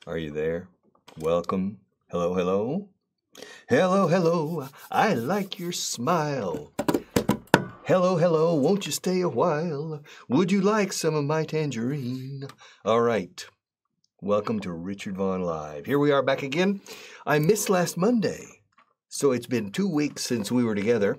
Are you there? Welcome. Hello, hello. Hello, hello. I like your smile. Hello, hello. Won't you stay a while? Would you like some of my tangerine? All right. Welcome to Richard Vaughan Live. Here we are back again. I missed last Monday, so it's been 2 weeks since we were together.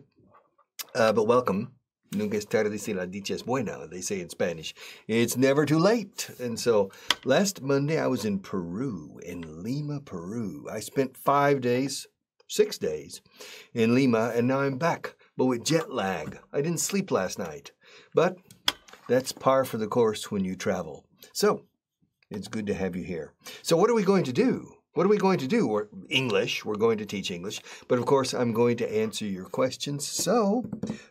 But welcome. Nunca es tarde si la dicha es buena, they say in Spanish. It's never too late. And so last Monday I was in Peru, in Lima, Peru. I spent 6 days in Lima, and now I'm back, but with jet lag. I didn't sleep last night. But that's par for the course when you travel. So it's good to have you here. So what are we going to do? What are we going to do? English. We're going to teach English. But of course, I'm going to answer your questions. So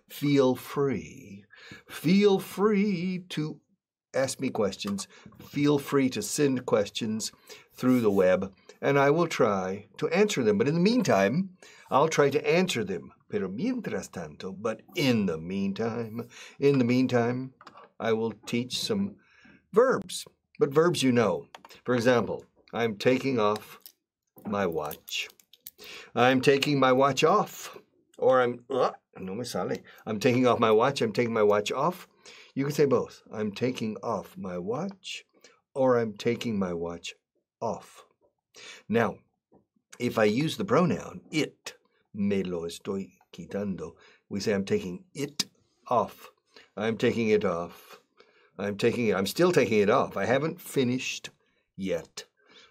feel free. Feel free to ask me questions. Feel free to send questions through the web, and I will try to answer them. But in the meantime, I'll try to answer them. Pero mientras tanto, but in the meantime, I will teach some verbs. But verbs you know. For example, I'm taking off my watch. I'm taking my watch off. Or no me sale. I'm taking off my watch. I'm taking my watch off. You can say both. I'm taking off my watch, or I'm taking my watch off. Now, if I use the pronoun it, me lo estoy quitando, we say I'm taking it off. I'm taking it off. I'm still taking it off. I haven't finished yet.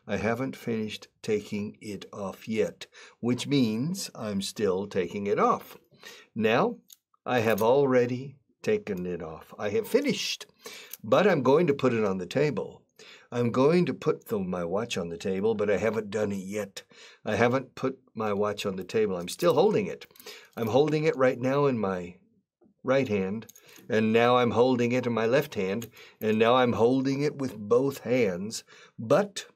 I haven't finished taking it off yet, which means I'm still taking it off. Now, I have already taken it off. I have finished, but I'm going to put it on the table. I'm going to put my watch on the table, but I haven't done it yet. I haven't put my watch on the table. I'm still holding it. I'm holding it right now in my right hand, and now I'm holding it in my left hand, and now I'm holding it with both hands. But,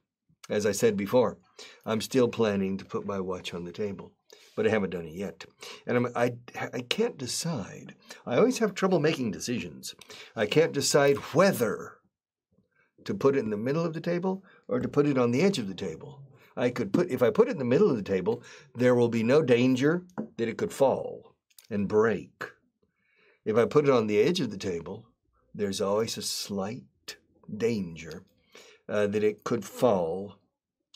as I said before, I'm still planning to put my watch on the table, but I haven't done it yet. And I can't decide. I always have trouble making decisions. I can't decide whether to put it in the middle of the table or to put it on the edge of the table. If I put it in the middle of the table, there will be no danger that it could fall and break. If I put it on the edge of the table, there's always a slight danger that it could fall,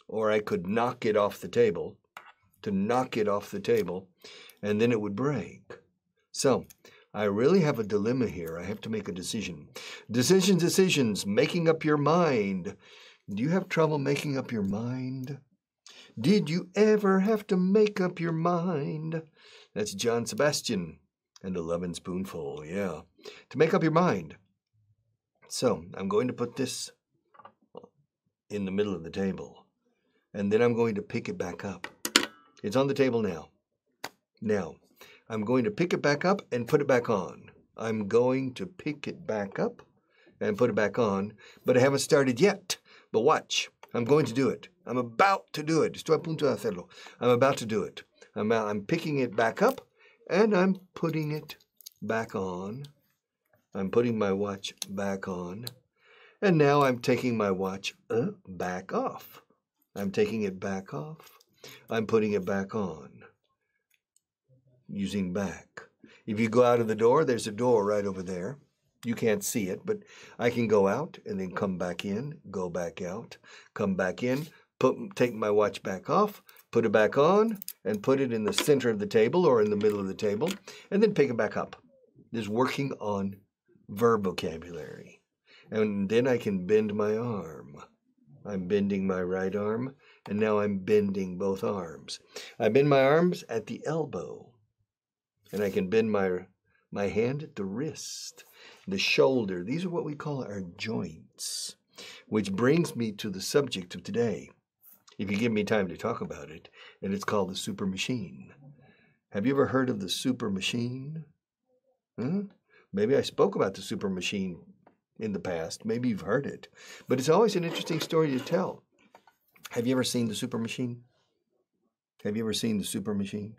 or I could knock it off the table, and then it would break. So I really have a dilemma here. I have to make a decision. Decisions, making up your mind. Do you have trouble making up your mind? Did you ever have to make up your mind? That's John Sebastian and a Lovin' Spoonful, yeah. To make up your mind. So I'm going to put this in the middle of the table, and then I'm going to pick it back up. It's on the table now. Now, I'm going to pick it back up and put it back on. I'm going to pick it back up and put it back on, but I haven't started yet. But watch, I'm going to do it. I'm about to do it. Estoy a punto de hacerlo. I'm about to do it. I'm picking it back up, and I'm putting it back on. I'm putting my watch back on. And now I'm taking my watch back off. I'm taking it back off. I'm putting it back on. Using back. If you go out of the door, there's a door right over there. You can't see it, but I can go out and then come back in, go back out, come back in, take my watch back off, put it back on, and put it in the center of the table or in the middle of the table, and then pick it back up. This is working on verb vocabulary. And then I can bend my arm. I'm bending my right arm, and now I'm bending both arms. I bend my arms at the elbow, and I can bend my hand at the wrist, the shoulder. These are what we call our joints, which brings me to the subject of today, if you give me time to talk about it, and it's called the super machine. Have you ever heard of the super machine? Huh? Maybe I spoke about the super machine in the past. Maybe you've heard it. But it's always an interesting story to tell. Have you ever seen the super machine? Have you ever seen the super machine?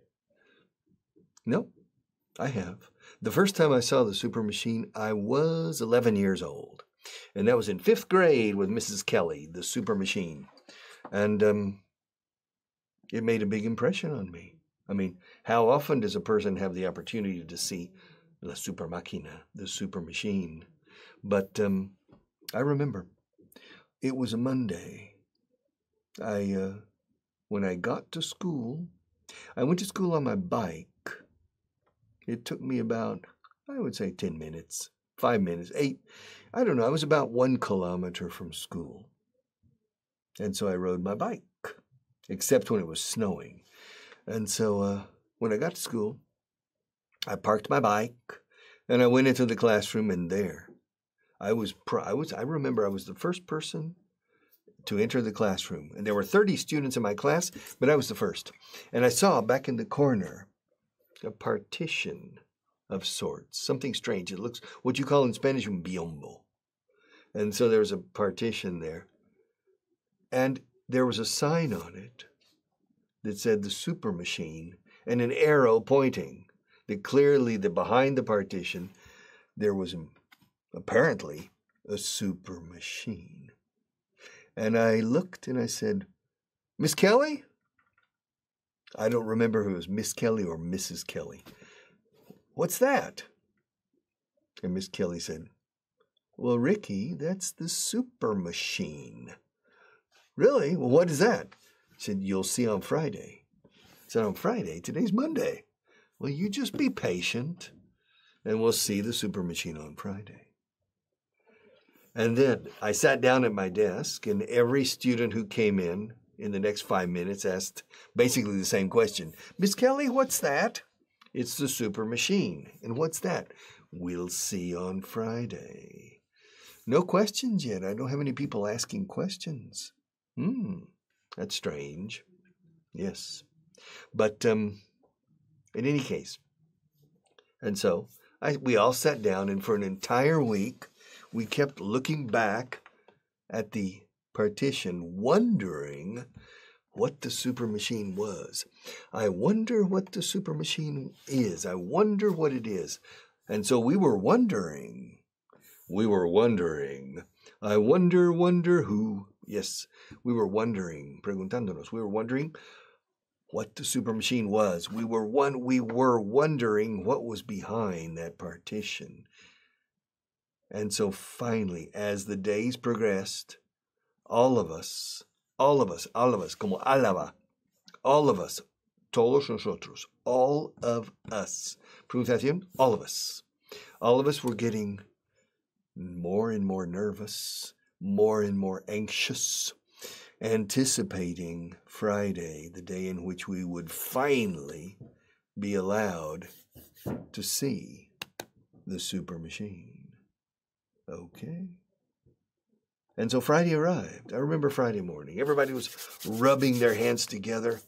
No, I have. The first time I saw the super machine, I was 11 years old. And that was in 5th grade with Mrs. Kelly, the super machine. And it made a big impression on me. I mean, how often does a person have the opportunity to see la super máquina, the super machine? But I remember it was a Monday. When I got to school, I went to school on my bike. It took me about, I would say 10 minutes, 5 minutes, 8. I don't know. I was about 1 kilometer from school. And so I rode my bike, except when it was snowing. And so when I got to school, I parked my bike and I went into the classroom, and there I remember I was the first person to enter the classroom. And there were 30 students in my class, but I was the first. And I saw back in the corner a partition of sorts, something strange. It looks what you call in Spanish un biombo. And so there was a partition there. And there was a sign on it that said the super machine and an arrow pointing. That clearly behind the partition there was apparently a super machine. And I looked and I said, Miss Kelly? I don't remember if it was Miss Kelly or Mrs. Kelly. What's that? And Miss Kelly said, well, Ricky, that's the super machine. Really? Well, what is that? She said, you'll see on Friday. I said, on Friday? Today's Monday. Well, you just be patient and we'll see the super machine on Friday. And then I sat down at my desk, and every student who came in the next 5 minutes asked basically the same question. Miss Kelly, what's that? It's the super machine. And what's that? We'll see on Friday. No questions yet. I don't have any people asking questions. That's strange. Yes. But in any case, and so we all sat down, and for an entire week, we kept looking back at the partition, wondering what the super machine was. I wonder what the super machine is. I wonder what it is. And so we were wondering. I wonder who. Yes, we were wondering, preguntándonos. We were wondering what the super machine was. We were wondering what was behind that partition. And so finally, as the days progressed, all of us, como alaba, all of us, todos nosotros, all of us, pronunciación, all of us were getting more and more nervous, more and more anxious, anticipating Friday, the day in which we would finally be allowed to see the super machine. Okay. And so Friday arrived. I remember Friday morning. Everybody was rubbing their hands together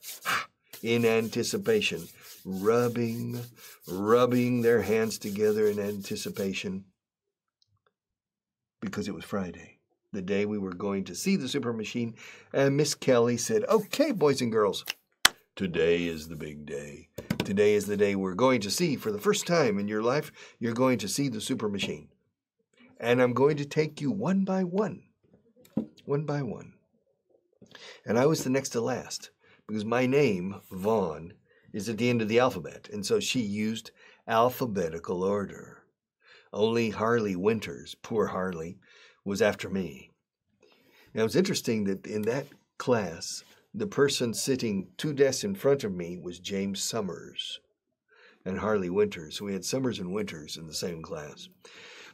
in anticipation. Rubbing their hands together in anticipation. Because it was Friday, the day we were going to see the super machine. And Miss Kelly said, okay, boys and girls, today is the big day. Today is the day we're going to see, for the first time in your life, you're going to see the super machine. And I'm going to take you one by one. And I was the next to last, because my name, Vaughan, is at the end of the alphabet. And so she used alphabetical order. Only Harley Winters, poor Harley, was after me. Now, it's interesting that in that class, the person sitting 2 desks in front of me was James Summers and Harley Winters. So we had Summers and Winters in the same class.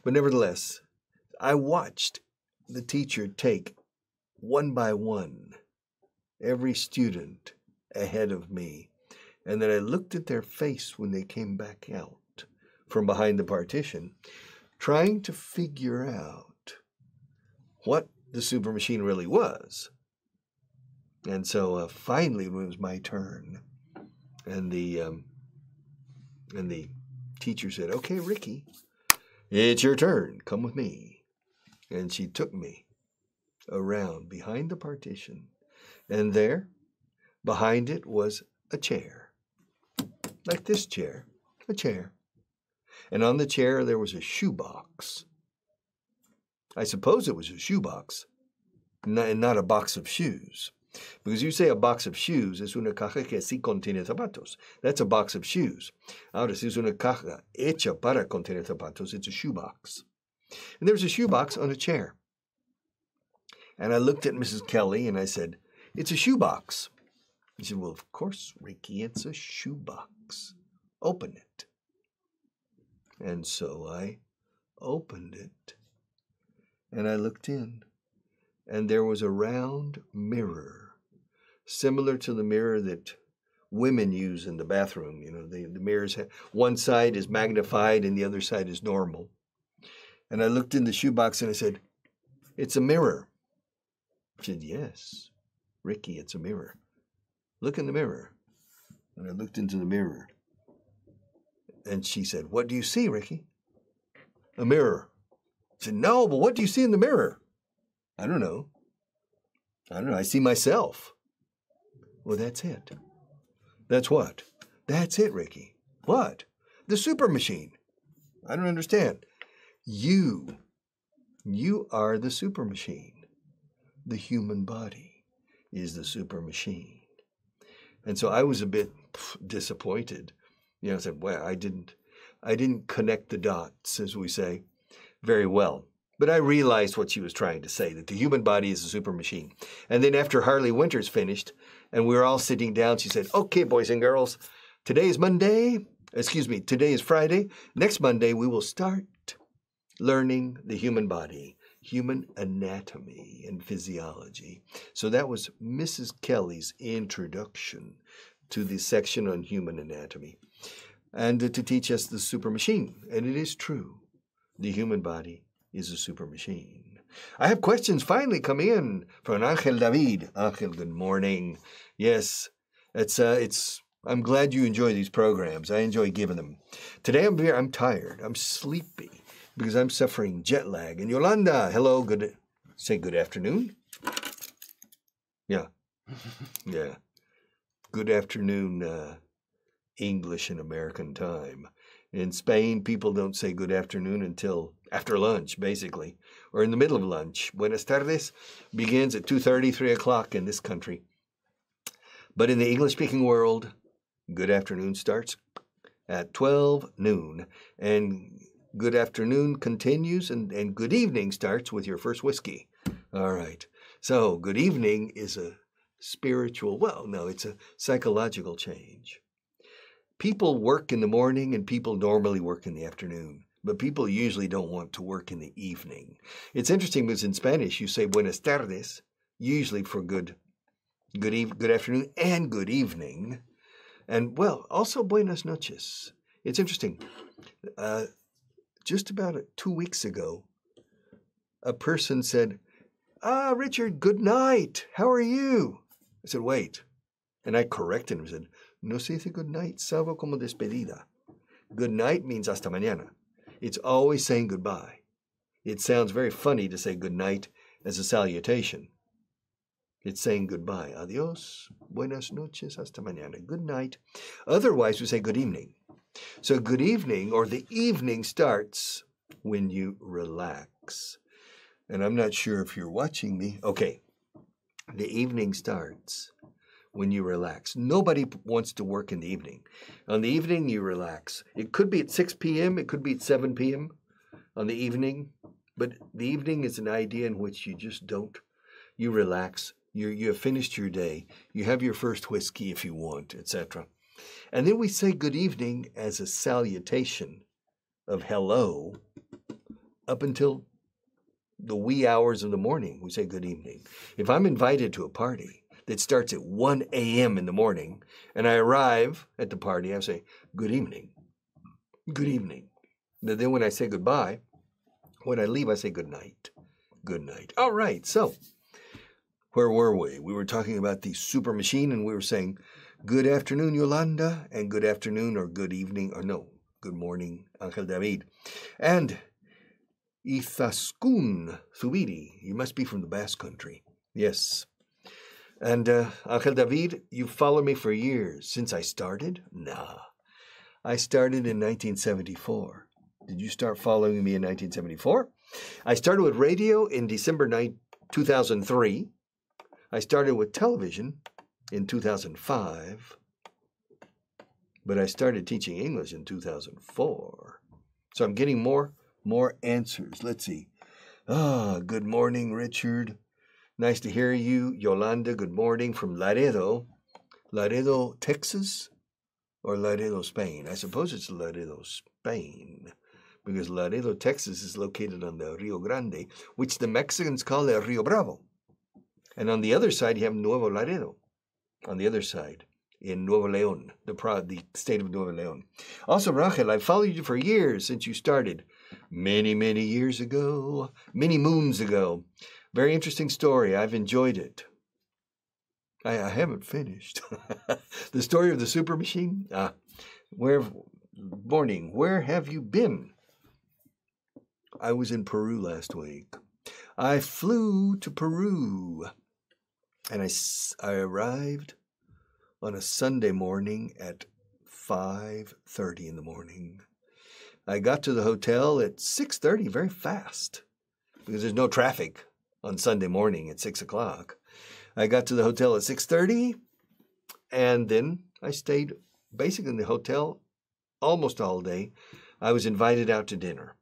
But nevertheless, I watched the teacher take one by one every student ahead of me. And then I looked at their face when they came back out from behind the partition, trying to figure out what the super machine really was. And so finally, when it was my turn, and the teacher said, okay, Ricky, it's your turn. Come with me. And she took me around behind the partition. And there, behind it, was a chair. Like this chair, a chair. And on the chair, there was a shoebox. I suppose it was a shoebox, and not a box of shoes. Because you say a box of shoes, es una caja que sí contiene zapatos. That's a box of shoes. Ahora, si es una caja hecha para contener zapatos, it's a shoebox. And there's a shoebox on a chair. And I looked at Mrs. Kelly and I said, it's a shoebox. She said, well, of course, Ricky, it's a shoebox. Open it. And so I opened it. And I looked in. And there was a round mirror, similar to the mirror that women use in the bathroom. You know, the mirrors, one side is magnified and the other side is normal. And I looked in the shoebox and I said, it's a mirror. She said, yes, Ricky, it's a mirror. Look in the mirror. And I looked into the mirror. And she said, what do you see, Ricky? A mirror. I said, no, but what do you see in the mirror? I don't know. I see myself. Well, that's it. That's what? That's it, Ricky. What? The super machine. I don't understand. You are the super machine. The human body is the super machine. And so I was a bit disappointed. You know, I said, well, I didn't connect the dots, as we say, very well. But I realized what she was trying to say, that the human body is a super machine. And then after Harley Winters finished, and we were all sitting down, she said, okay, boys and girls, today is Friday. Next Monday, we will start learning the human body, human anatomy and physiology. So that was Mrs. Kelly's introduction to the section on human anatomy, and to teach us the super machine. And it is true, the human body is a super machine. I have questions finally coming in from Angel David. Angel, good morning. Yes, I'm glad you enjoy these programs. I enjoy giving them. Today I'm tired. I'm sleepy because I'm suffering jet lag. And Yolanda, hello, say good afternoon. Yeah. Yeah. Good afternoon, English and American time. In Spain, people don't say good afternoon until after lunch, basically, or in the middle of lunch. Buenas tardes begins at 2:30, 3 o'clock in this country. But in the English-speaking world, good afternoon starts at 12 noon, and good afternoon continues, and good evening starts with your first whiskey. All right. So good evening is a spiritual, it's a psychological change. People work in the morning and people normally work in the afternoon, but people usually don't want to work in the evening. It's interesting because in Spanish you say buenas tardes, usually for good afternoon and good evening, and also buenas noches. It's interesting. Just about 2 weeks ago, a person said, Richard, good night. How are you? I said, wait. And I corrected him and said, no se dice good night, salvo como despedida. Good night means hasta mañana. It's always saying goodbye. It sounds very funny to say good night as a salutation. It's saying goodbye. Adios, buenas noches, hasta mañana. Good night. Otherwise, we say good evening. So good evening, or the evening, starts when you relax. And I'm not sure if you're watching me. Okay. The evening starts when you relax. Nobody wants to work in the evening. On the evening, you relax. It could be at 6 p.m. It could be at 7 p.m. on the evening. But the evening is an idea in which you just don't. You relax. You have finished your day. You have your first whiskey if you want, etc. And then we say good evening as a salutation of hello up until the wee hours of the morning. We say good evening. If I'm invited to a party that starts at 1 a.m. in the morning, and I arrive at the party, I say, good evening. Good evening. And then when I say goodbye, when I leave, I say good night. Good night. All right, so where were we? We were talking about the super machine, and we were saying, good afternoon, Yolanda, and good afternoon or good evening, or no, good morning, Angel David. And Izaskun Zubiri, you must be from the Basque Country. Yes. And Angel David, you've followed me for years. Since I started? Nah. I started in 1974. Did you start following me in 1974? I started with radio in December 2003. I started with television in 2005, but I started teaching English in 2004. So I'm getting more answers. Let's see. Good morning, Richard. Nice to hear you. Yolanda, good morning from Laredo. Laredo, Texas, or Laredo, Spain? I suppose it's Laredo, Spain, because Laredo, Texas is located on the Rio Grande, which the Mexicans call el Rio Bravo. And on the other side, you have Nuevo Laredo, on the other side, in Nuevo León, the state of Nuevo León. Also, Rachel, I've followed you for years since you started, many, many years ago, many moons ago. Very interesting story. I've enjoyed it. I haven't finished. The story of the super machine? Morning, where have you been? I was in Peru last week. I flew to Peru, and I arrived on a Sunday morning at 5:30 in the morning. I got to the hotel at 6:30 very fast, because there's no traffic on Sunday morning at 6 o'clock. I got to the hotel at 6:30, and then I stayed basically in the hotel almost all day. I was invited out to dinner,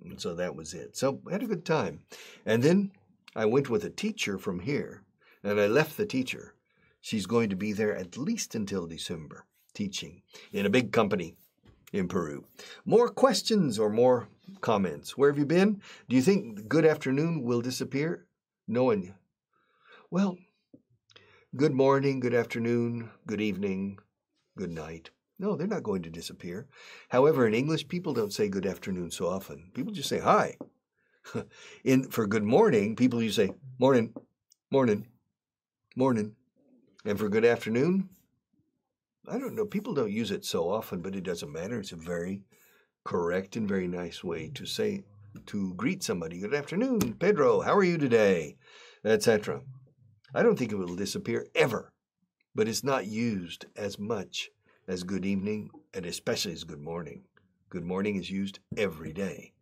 and so that was it. So I had a good time. And then I went with a teacher from here, and I left the teacher. She's going to be there at least until December, teaching in a big company in Peru. More questions or more comments? Where have you been? Do you think good afternoon will disappear? No one. Well, good morning, good afternoon, good evening, good night. No, they're not going to disappear. However, in English, people don't say good afternoon so often. People just say hi. For good morning, people you say morning, morning, morning. And for good afternoon, I don't know, people don't use it so often, but it doesn't matter. It's a very correct and very nice way to greet somebody. Good afternoon, Pedro, how are you today? Etc. I don't think it will disappear ever, but it's not used as much as good evening and especially as good morning. Good morning is used every day.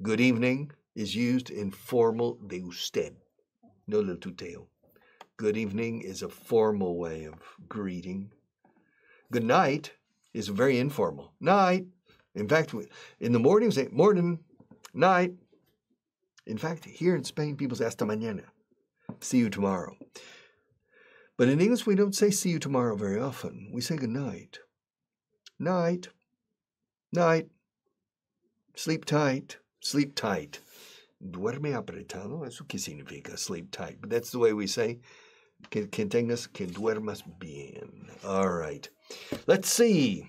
Good evening is used in formal de usted, no del tuteo. Good evening is a formal way of greeting. Good night is very informal. Night. In fact, in the morning, we say morning, night. In fact, here in Spain, people say hasta mañana. See you tomorrow. But in English, we don't say see you tomorrow very often. We say good night. Night. Night. Sleep tight. Sleep tight. Duerme apretado. ¿Eso qué significa? Sleep tight. But that's the way we say. Que duermas bien. All right. Let's see.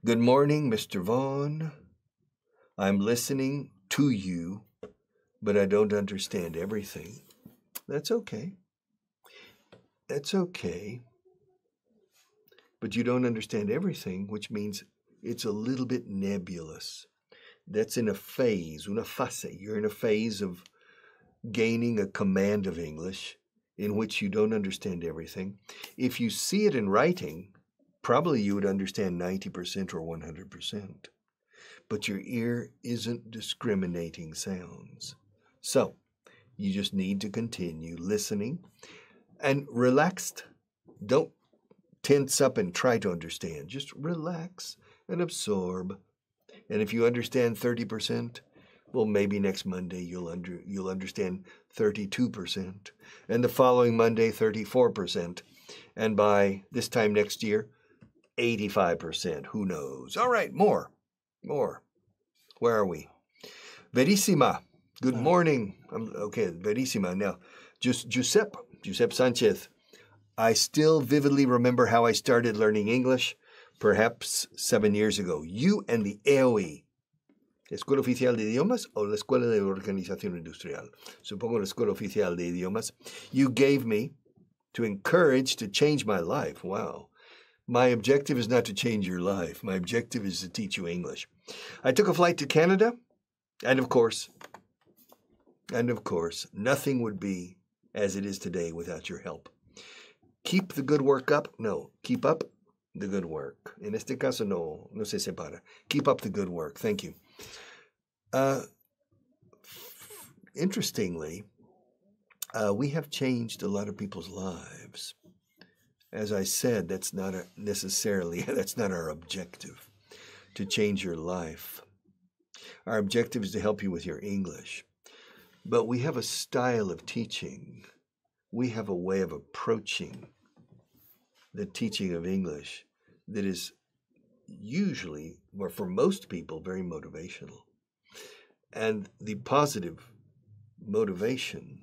Good morning, Mr. Vaughan. I'm listening to you, but I don't understand everything. That's okay. That's okay. But you don't understand everything, which means it's a little bit nebulous. That's in a phase, una fase. You're in a phase of gaining a command of English in which you don't understand everything. If you see it in writing, probably you would understand 90% or 100%. But your ear isn't discriminating sounds. So you just need to continue listening and relaxed. Don't tense up and try to understand. Just relax and absorb. And if you understand 30%, well, maybe next Monday you'll understand 32%, and the following Monday 34%, and by this time next year 85%. Who knows? All right, more. Where are we? Verissima. Good morning. Okay, Verissima. Now, Giuseppe Sanchez. I still vividly remember how I started learning English, perhaps 7 years ago. You and the EOE. Escuela Oficial de Idiomas o la Escuela de Organización Industrial. Supongo la Escuela Oficial de Idiomas. You gave me to encourage to change my life. Wow. My objective is not to change your life. My objective is to teach you English. I took a flight to Canada, and of course, nothing would be as it is today without your help. Keep the good work up. No, keep up the good work. En este caso, no se separa. Keep up the good work. Thank you. Interestingly, we have changed a lot of people's lives. As I said, that's not our objective, to change your life. Our objective is to help you with your English. But we have a style of teaching. We have a way of approaching the teaching of English that is usually, or for most people, very motivational. And the positive motivation,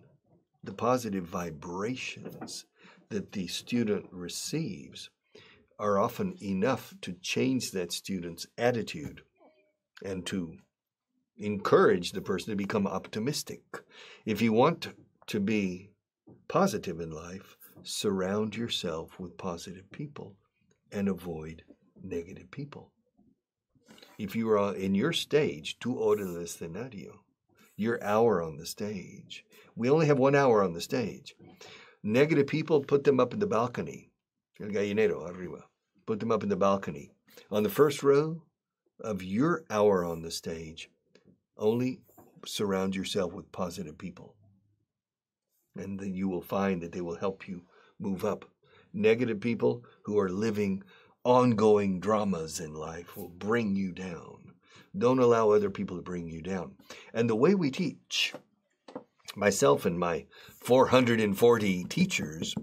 the positive vibrations that the student receives are often enough to change that student's attitude and to encourage the person to become optimistic. If you want to be positive in life, surround yourself with positive people and avoid negative people. If you are in your stage, tu hora del escenario, your hour on the stage. We only have 1 hour on the stage. Negative people, put them up in the balcony. El gallinero, arriba. Put them up in the balcony. On the first row of your hour on the stage, only surround yourself with positive people. And then you will find that they will help you move up. Negative people who are living ongoing dramas in life will bring you down. Don't allow other people to bring you down. And the way we teach, myself and my 440 teachers,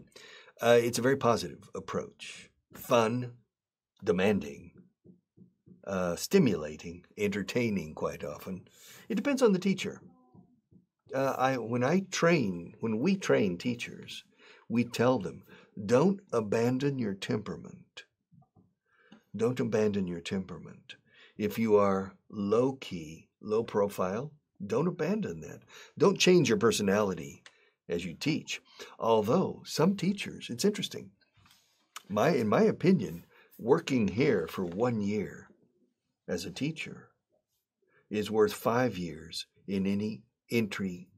it's a very positive approach. Fun, demanding, stimulating, entertaining quite often. It depends on the teacher. When we train teachers, we tell them, don't abandon your temperament. Don't abandon your temperament. If you are low-key, low-profile, don't abandon that. Don't change your personality as you teach. Although some teachers, it's interesting. In my opinion, working here for 1 year as a teacher is worth 5 years in any entry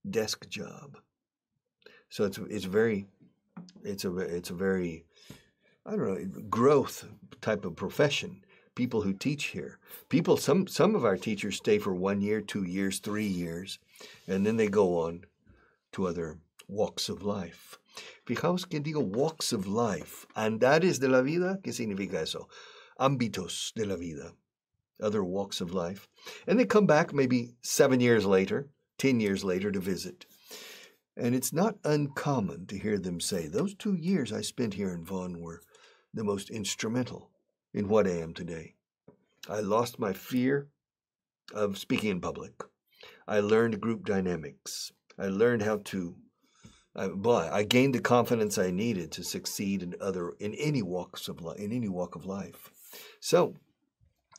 desk job. So it's a very I don't know, growth type of profession. People who teach here. Some of our teachers stay for 1 year, 2 years, 3 years, and then they go on to other walks of life. Fijaos que digo walks of life. Andares de la vida, ¿qué significa eso? Ámbitos de la vida. Other walks of life. And they come back maybe 7 years later, 10 years later to visit. And it's not uncommon to hear them say, those 2 years I spent here in Vaughan were the most instrumental in what I am today. I lost my fear of speaking in public. I learned group dynamics. I learned how to, I gained the confidence I needed to succeed in any walk of life. So,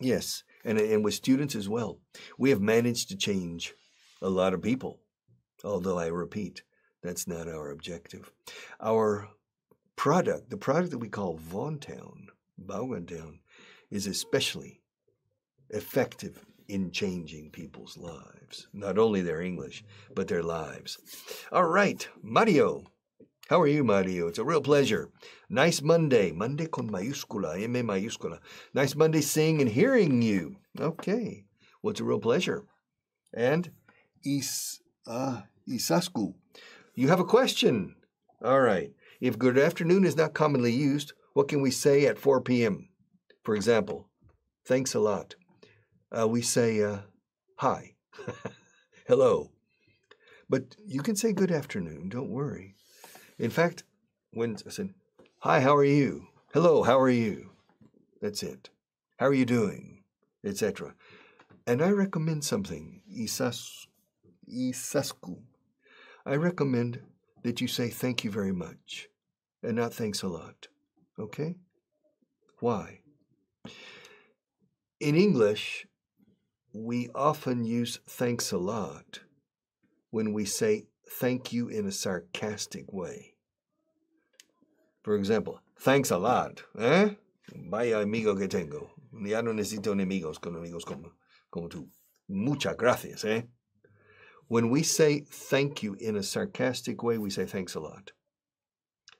yes, and with students as well, we have managed to change a lot of people. Although I repeat, that's not our objective. Our product, the product that we call Vaughan, is especially effective in changing people's lives. Not only their English, but their lives. All right, Mario. How are you, Mario? It's a real pleasure. Nice Monday. Monday con mayúscula, M mayúscula. Nice Monday seeing and hearing you. Okay. Well, it's a real pleasure. And Isasku, you have a question. All right. If good afternoon is not commonly used, what can we say at 4 p.m.? For example, thanks a lot. We say hi, hello. But you can say good afternoon, don't worry. In fact, when I said, hi, how are you? Hello, how are you? That's it. How are you doing? Etc. And I recommend something, Isasku. I recommend that you say thank you very much and not thanks a lot. Okay? Why? In English, we often use thanks a lot when we say thank you in a sarcastic way. For example, thanks a lot. Vaya amigo que tengo. Ya no necesito enemigos como tú. Muchas gracias, When we say thank you in a sarcastic way, we say thanks a lot.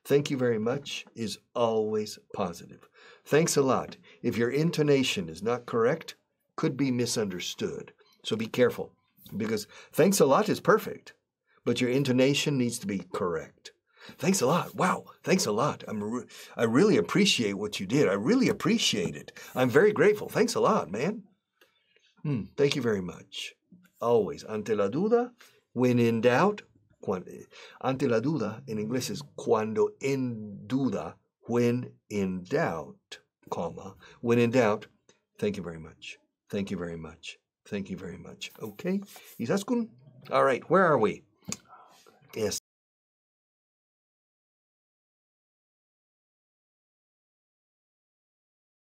Thank you very much is always positive. Thanks a lot, if your intonation is not correct, could be misunderstood. So be careful, because thanks a lot is perfect. but your intonation needs to be correct. Thanks a lot. Wow, thanks a lot. I really appreciate what you did. I really appreciate it. I'm very grateful. Thanks a lot, man. Thank you very much. Always. Ante la duda, when in doubt. Ante la duda in inglés es cuando en duda, when in doubt, comma. When in doubt, thank you very much. Thank you very much. Thank you very much. Okay? Isaskun? All right, where are we? Yes.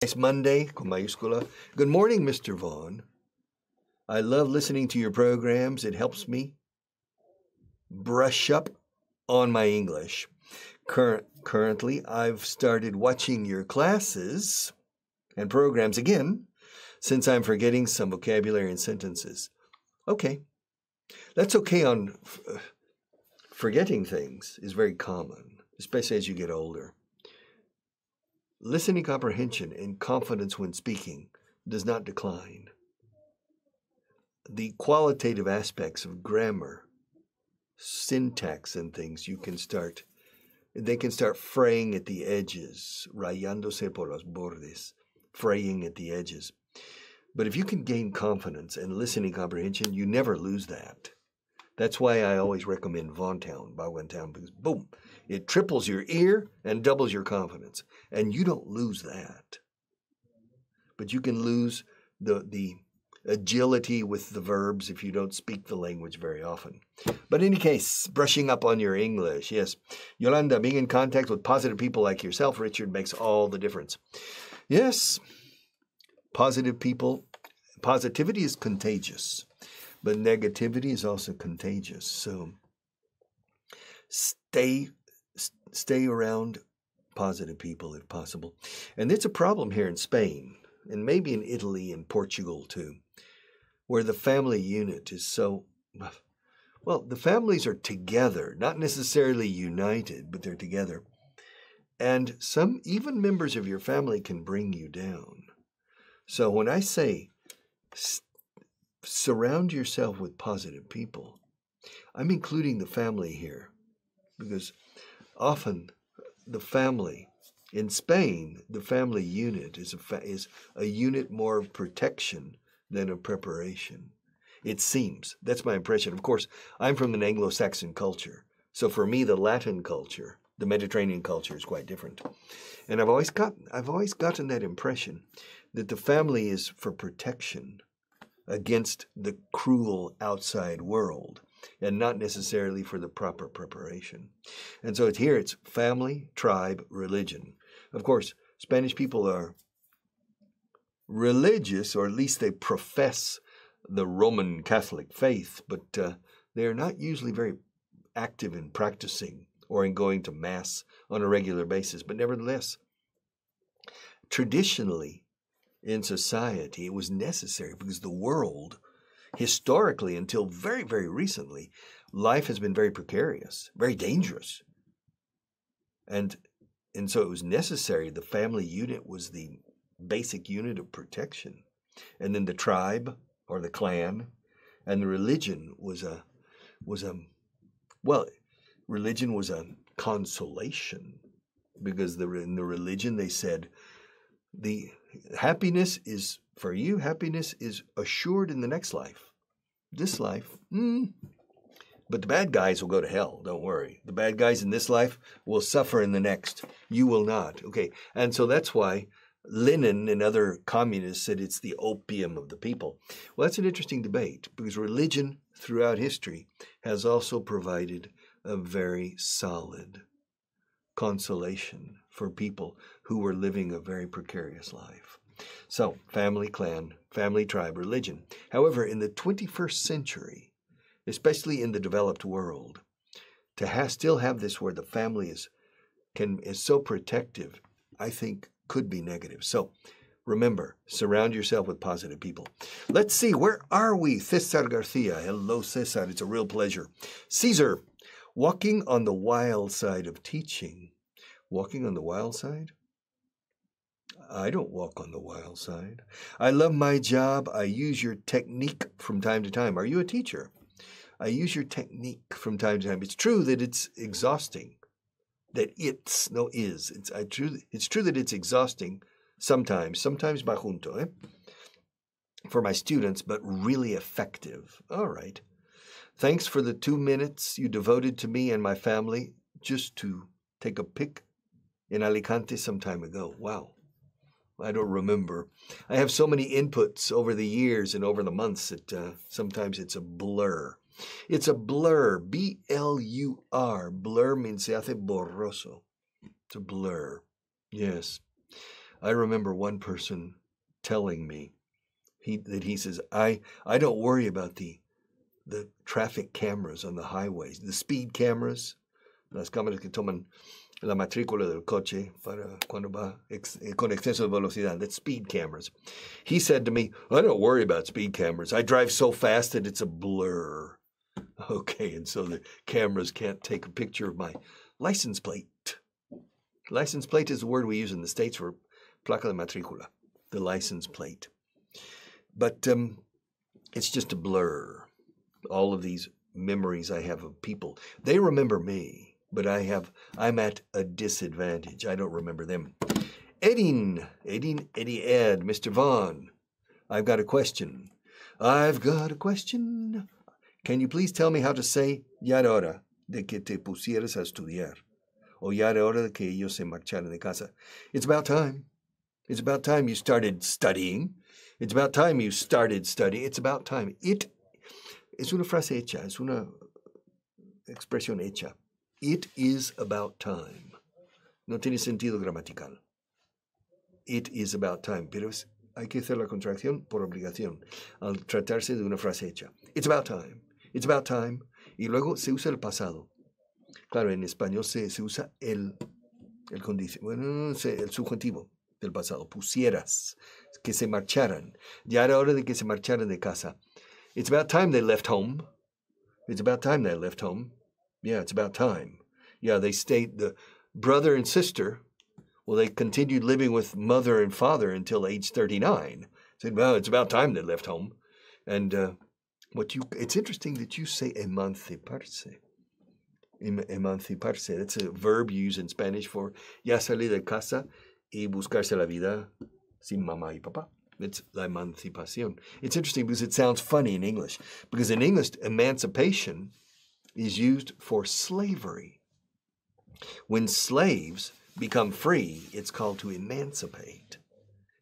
Nice Monday, con mayúscula. Good morning, Mr. Vaughan. I love listening to your programs. It helps me brush up on my English. Currently, I've started watching your classes and programs again since I'm forgetting some vocabulary and sentences. Okay. That's okay on forgetting things is very common, especially as you get older. Listening comprehension and confidence when speaking does not decline. The qualitative aspects of grammar, syntax and things, they can start fraying at the edges, rayándose por los bordes, fraying at the edges. But if you can gain confidence and listening comprehension, you never lose that. That's why I always recommend Vaughan, because boom, it triples your ear and doubles your confidence. And you don't lose that. But you can lose the agility with the verbs if you don't speak the language very often. But in any case, brushing up on your English, yes. Yolanda, being in contact with positive people like yourself, Richard, makes all the difference. Yes, positive people, positivity is contagious. But negativity is also contagious. So stay around positive people if possible. And it's a problem here in Spain, and maybe in Italy and Portugal too, where the family unit is so, well, the families are together, not necessarily united, but they're together. And some, even members of your family can bring you down. So when I say surround yourself with positive people, I'm including the family here, because often the family, in Spain, the family unit is a unit more of protection than of preparation. It seems. That's my impression. Of course, I'm from an Anglo-Saxon culture. So for me, the Latin culture, the Mediterranean culture is quite different. And I've always gotten that impression that the family is for protection against the cruel outside world, and not necessarily for the proper preparation. And so it's family, tribe, religion. Of course, Spanish people are religious, or at least they profess the Roman Catholic faith, but they're not usually very active in practicing or in going to Mass on a regular basis. But nevertheless, traditionally, in society, it was necessary because the world, historically, until very, very recently, life has been very precarious, very dangerous. And so it was necessary. The family unit was the basic unit of protection. And then the tribe or the clan, and the religion was religion was a consolation, because in the religion they said, the happiness is, for you, happiness is assured in the next life. This life, but the bad guys will go to hell, don't worry. The bad guys in this life will suffer in the next. You will not. Okay, and so that's why Lenin and other communists said it's the opium of the people. Well, that's an interesting debate, because religion throughout history has also provided a very solid consolation for people who were living a very precarious life. So, family, clan, family, tribe, religion. However, in the 21st century, especially in the developed world, to still have this where the family is so protective, I think could be negative. So, remember, surround yourself with positive people. Let's see, where are we? Cesar Garcia. Hello, Cesar. It's a real pleasure. Caesar, walking on the wild side of teaching. Walking on the wild side? I don't walk on the wild side. I love my job. I use your technique from time to time. Are you a teacher? I use your technique from time to time. It's true that it's exhausting. It's true that it's exhausting sometimes va junto, for my students, but really effective. All right. Thanks for the 2 minutes you devoted to me and my family just to take a pic in Alicante some time ago. Wow. I don't remember. I have so many inputs over the years and over the months that sometimes it's a blur. It's a blur, B-L-U-R. Blur means se hace borroso. It's a blur. Yes. I remember one person telling me that he says, I don't worry about the traffic cameras on the highways, the speed cameras, las cámaras que toman la matrícula del coche para cuando va con exceso de velocidad. That's speed cameras. He said to me, I don't worry about speed cameras. I drive so fast that it's a blur. Okay, and so the cameras can't take a picture of my license plate. License plate is the word we use in the States for placa de matrícula, the license plate. But it's just a blur. All of these memories I have of people, they remember me, but I'm at a disadvantage. I don't remember them. Ed, Mr. Vaughan, I've got a question. Can you please tell me how to say ya era hora de que te pusieras a estudiar? O ya era hora de que ellos se marcharan de casa. It's about time. It's about time you started studying. It's about time you started studying. It's about time. Es una frase hecha, es una expresión hecha. It is about time. No tiene sentido gramatical. It is about time. Pero hay que hacer la contracción por obligación al tratarse de una frase hecha. It's about time. It's about time. Y luego se usa el pasado. Claro, en español se usa el subjuntivo del pasado. Pusieras, que se marcharan. Ya era hora de que se marcharan de casa. It's about time they left home. It's about time they left home. Yeah, it's about time. Yeah, they stayed, the brother and sister, well, they continued living with mother and father until age 39. Said, well, it's about time they left home. And it's interesting that you say emanciparse. Emanciparse, that's a verb you use in Spanish for ya salir de casa y buscarse la vida sin mamá y papá. It's la emancipación. It's interesting because it sounds funny in English. Because in English, emancipation is used for slavery. When slaves become free, it's called to emancipate.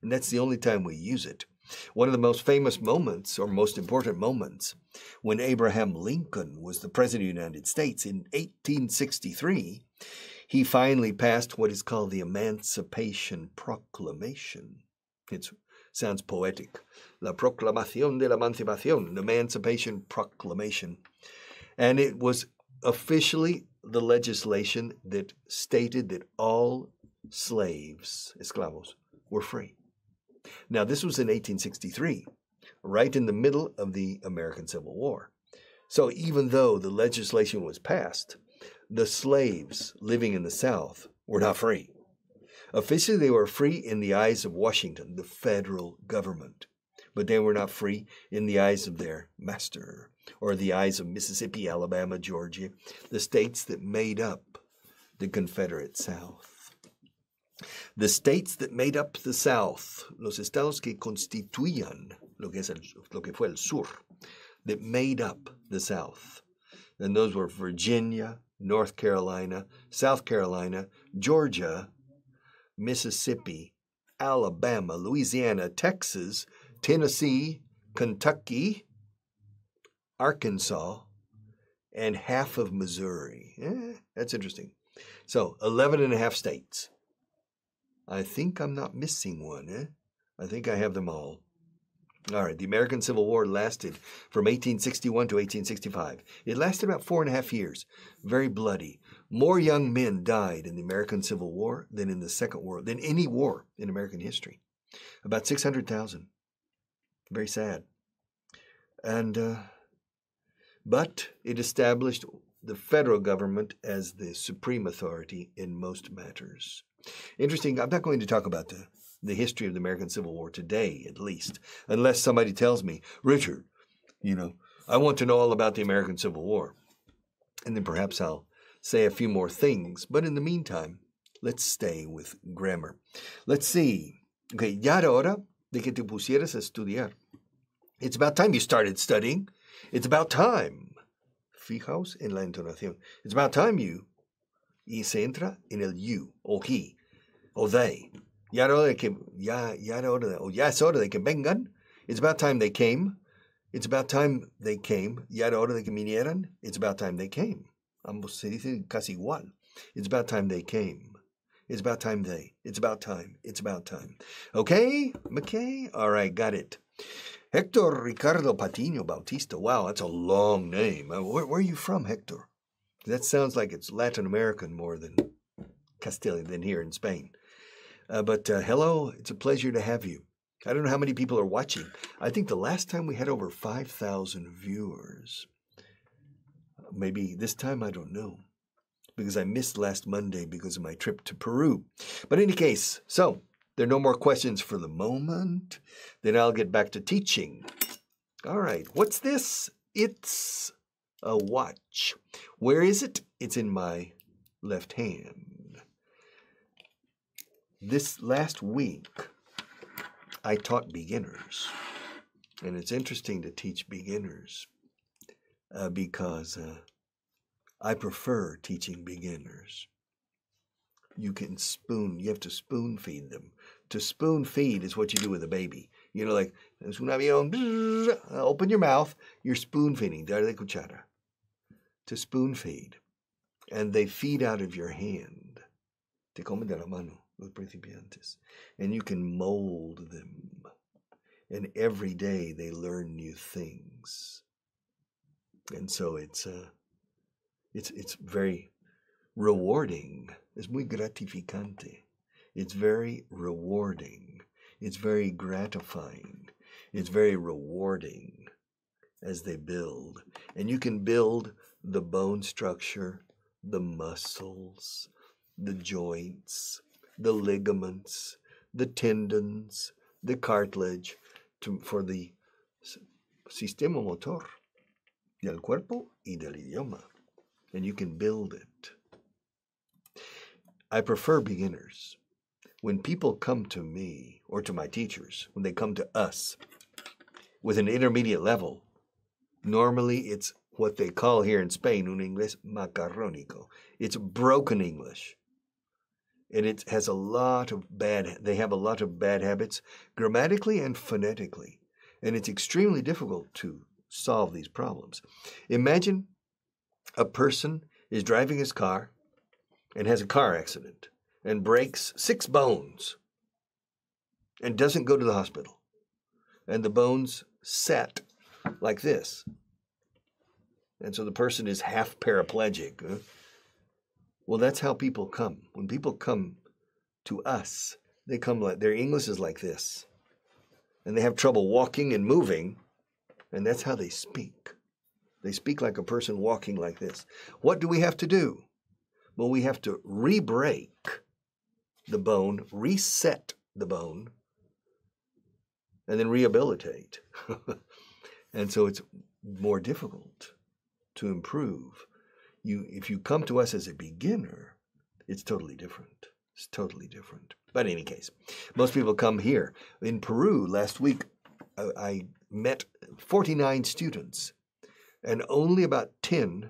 And that's the only time we use it. One of the most famous moments, or most important moments, when Abraham Lincoln was the President of the United States in 1863, he finally passed what is called the Emancipation Proclamation. It sounds poetic. La Proclamación de la Emancipación, the Emancipation Proclamation. And it was officially the legislation that stated that all slaves, esclavos, were free. Now, this was in 1863, right in the middle of the American Civil War. So even though the legislation was passed, the slaves living in the South were not free. Officially, they were free in the eyes of Washington, the federal government, but they were not free in the eyes of their master, or the eyes of Mississippi, Alabama, Georgia, the states that made up the Confederate South. The states that made up the South, los estados que constituían lo que fue el sur, that made up the South. And those were Virginia, North Carolina, South Carolina, Georgia, Mississippi, Alabama, Louisiana, Texas, Tennessee, Kentucky, Arkansas, and half of Missouri. That's interesting. So 11 and a half states. I think I'm not missing one. I think I have them all. All right, the American Civil War lasted from 1861 to 1865. It lasted about 4.5 years. Very bloody. More young men died in the American Civil War than in the Second World, than any war in American history. About 600,000. Very sad. And but it established the federal government as the supreme authority in most matters. Interesting, I'm not going to talk about the history of the American Civil War today, at least, unless somebody tells me, Richard, I want to know all about the American Civil War. And then perhaps I'll say a few more things. But in the meantime, let's stay with grammar. Let's see. Okay, ya era hora de que te pusieras a estudiar. It's about time you started studying. It's about time. Fijaos en la entonación. It's about time you. Y se entra en el you, o he, o they. Ya era hora de que, ya era hora de, o ya es hora de que vengan. It's about time they came. It's about time they came. Ya era hora de que vinieran. It's about time they came. Ambos se dice casi igual. It's about time they came. It's about time they. It's about time. It's about time. Okay? McKay? All right, got it. Hector Ricardo Patiño Bautista. Wow, that's a long name. Where are you from, Hector? That sounds like it's Latin American more than Castilian, than here in Spain. But hello, it's a pleasure to have you. I don't know how many people are watching. I think the last time we had over 5,000 viewers. Maybe this time, I don't know. Because I missed last Monday because of my trip to Peru. But in any case, so there are no more questions for the moment. Then I'll get back to teaching. All right, what's this? It's a watch. Where is it? It's in my left hand. This last week, I taught beginners. And it's interesting to teach beginners because I prefer teaching beginners. You have to spoon feed them. To spoon feed is what you do with a baby. You know, like, es un avión, open your mouth, you're spoon feeding, dar de cuchara. To spoon feed. And they feed out of your hand. Te comen de la mano, los principiantes. And you can mold them. And every day they learn new things. And so it's very rewarding. Es muy gratificante. It's very rewarding. It's very gratifying. It's very rewarding as they build. And you can build the bone structure, the muscles, the joints, the ligaments, the tendons, the cartilage for the sistema motor del cuerpo y del idioma. And you can build it. I prefer beginners. When people come to me, or to my teachers, when they come to us with an intermediate level, normally it's what they call here in Spain un inglés macarrónico. It's broken English. And it has they have a lot of bad habits, grammatically and phonetically. And it's extremely difficult to solve these problems. Imagine a person is driving his car and has a car accident and breaks 6 bones and doesn't go to the hospital. And the bones set like this. And so the person is half paraplegic. Well, that's how people come. When people come to us, they come like, their English is like this. And they have trouble walking and moving, and that's how they speak. They speak like a person walking like this. What do we have to do? Well, we have to re-break the bone, reset the bone, and then rehabilitate. And so it's more difficult to improve. If you come to us as a beginner, it's totally different. It's totally different. But in any case, most people come here. In Peru last week, I met 49 students, and only about 10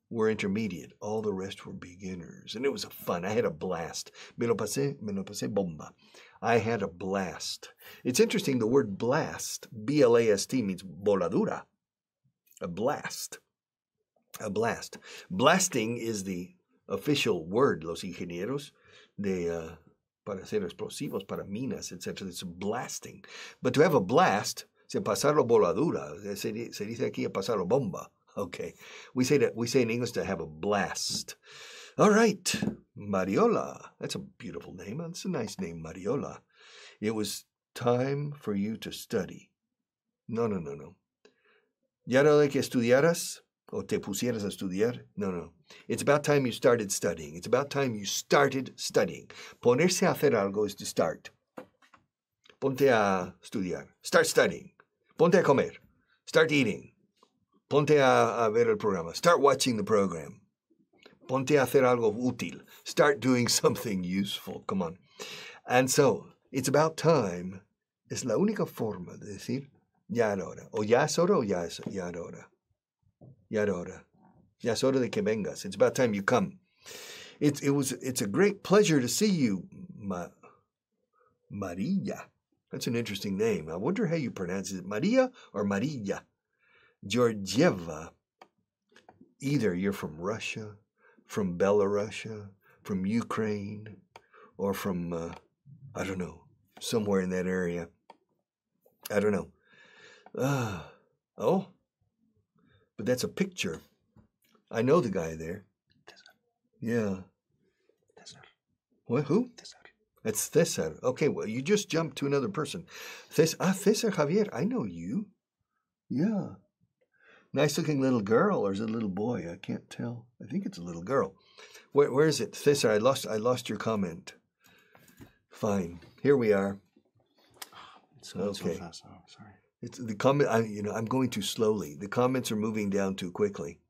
were intermediate. All the rest were beginners, and it was fun. I had a blast. Me lo pasé bomba. I had a blast. It's interesting, the word blast, B-L-A-S-T, means voladura. A blast. A blast. Blasting is the official word, los ingenieros, para hacer explosivos, para minas, etc. It's blasting. But to have a blast, se pasarlo voladura, se dice aquí a pasarlo bomba. Okay. We say in English to have a blast. All right. Mariola. That's a beautiful name. That's a nice name, Mariola. It was time for you to study. No. Ya no de que estudiaras o te pusieras a estudiar. No. It's about time you started studying. It's about time you started studying. Ponerse a hacer algo is to start. Ponte a estudiar. Start studying. Ponte a comer. Start eating. Ponte a ver el programa. Start watching the program. Ponte a hacer algo útil. Start doing something useful. Come on. And so, it's about time. Es la única forma de decir ya era hora. O ya es hora o ya era hora. Ya era hora. Ya es hora de que vengas. It's about time you come. It's a great pleasure to see you, Maria. That's an interesting name. I wonder how you pronounce it. Maria or Maria? Georgieva. Either you're from Russia, from Belarus, from Ukraine, or from, I don't know, somewhere in that area. I don't know. Oh, but that's a picture. I know the guy there. Yeah. What? Who? That's Cesar. Okay, well, you just jumped to another person. Cesar Javier. I know you. Yeah. Nice-looking little girl, or is it a little boy? I can't tell. I think it's a little girl. Where is it? Cesar, I lost your comment. Fine. Here we are. It's going so fast. Oh, sorry. It's the comment. I'm going too slowly. The comments are moving down too quickly.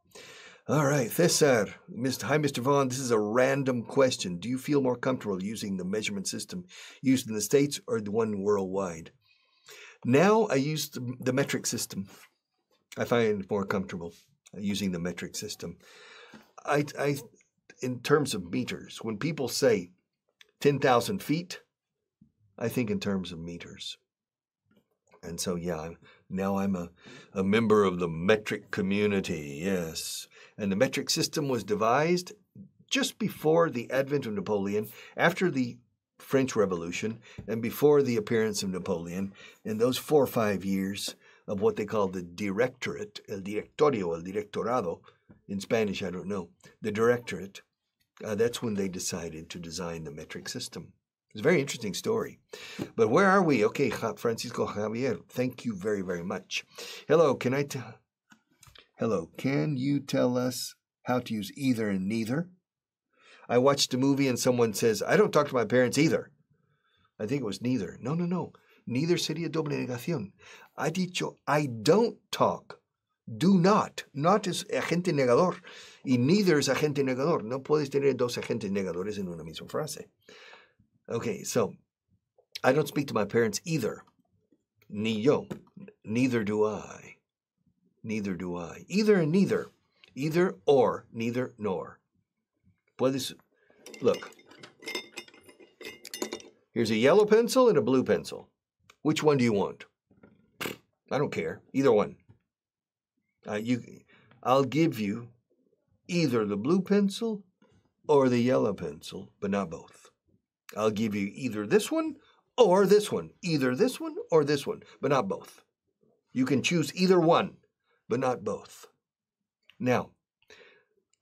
All right, Cesar. Hi, Mr. Vaughan. This is a random question. Do you feel more comfortable using the measurement system used in the States or the one worldwide? Now I use the metric system. I find it more comfortable using the metric system. In terms of meters, when people say 10,000 feet, I think in terms of meters. And so, yeah, now I'm a member of the metric community, yes. And the metric system was devised just before the advent of Napoleon, after the French Revolution, and before the appearance of Napoleon, in those 4 or 5 years of what they call the directorate, el directorio, el directorado, in Spanish, I don't know, the directorate, that's when they decided to design the metric system. It's a very interesting story. But where are we? Okay, Francisco Javier, thank you very, very much. Hello, can you tell us how to use either and neither? I watched a movie and someone says, I don't talk to my parents either. I think it was neither. No. Neither sería doble negación. Ha dicho, I don't talk. Do not. Not es agente negador. Y neither es agente negador. No puedes tener dos agentes negadores en una misma frase. Okay, so I don't speak to my parents either. Ni yo. Neither do I. Neither do I. Either and neither. Either or, neither nor. Puedes, look. Here's a yellow pencil and a blue pencil. Which one do you want? I don't care. Either one. I'll give you either the blue pencil or the yellow pencil, but not both. I'll give you either this one or this one. Either this one or this one, but not both. You can choose either one, but not both. Now,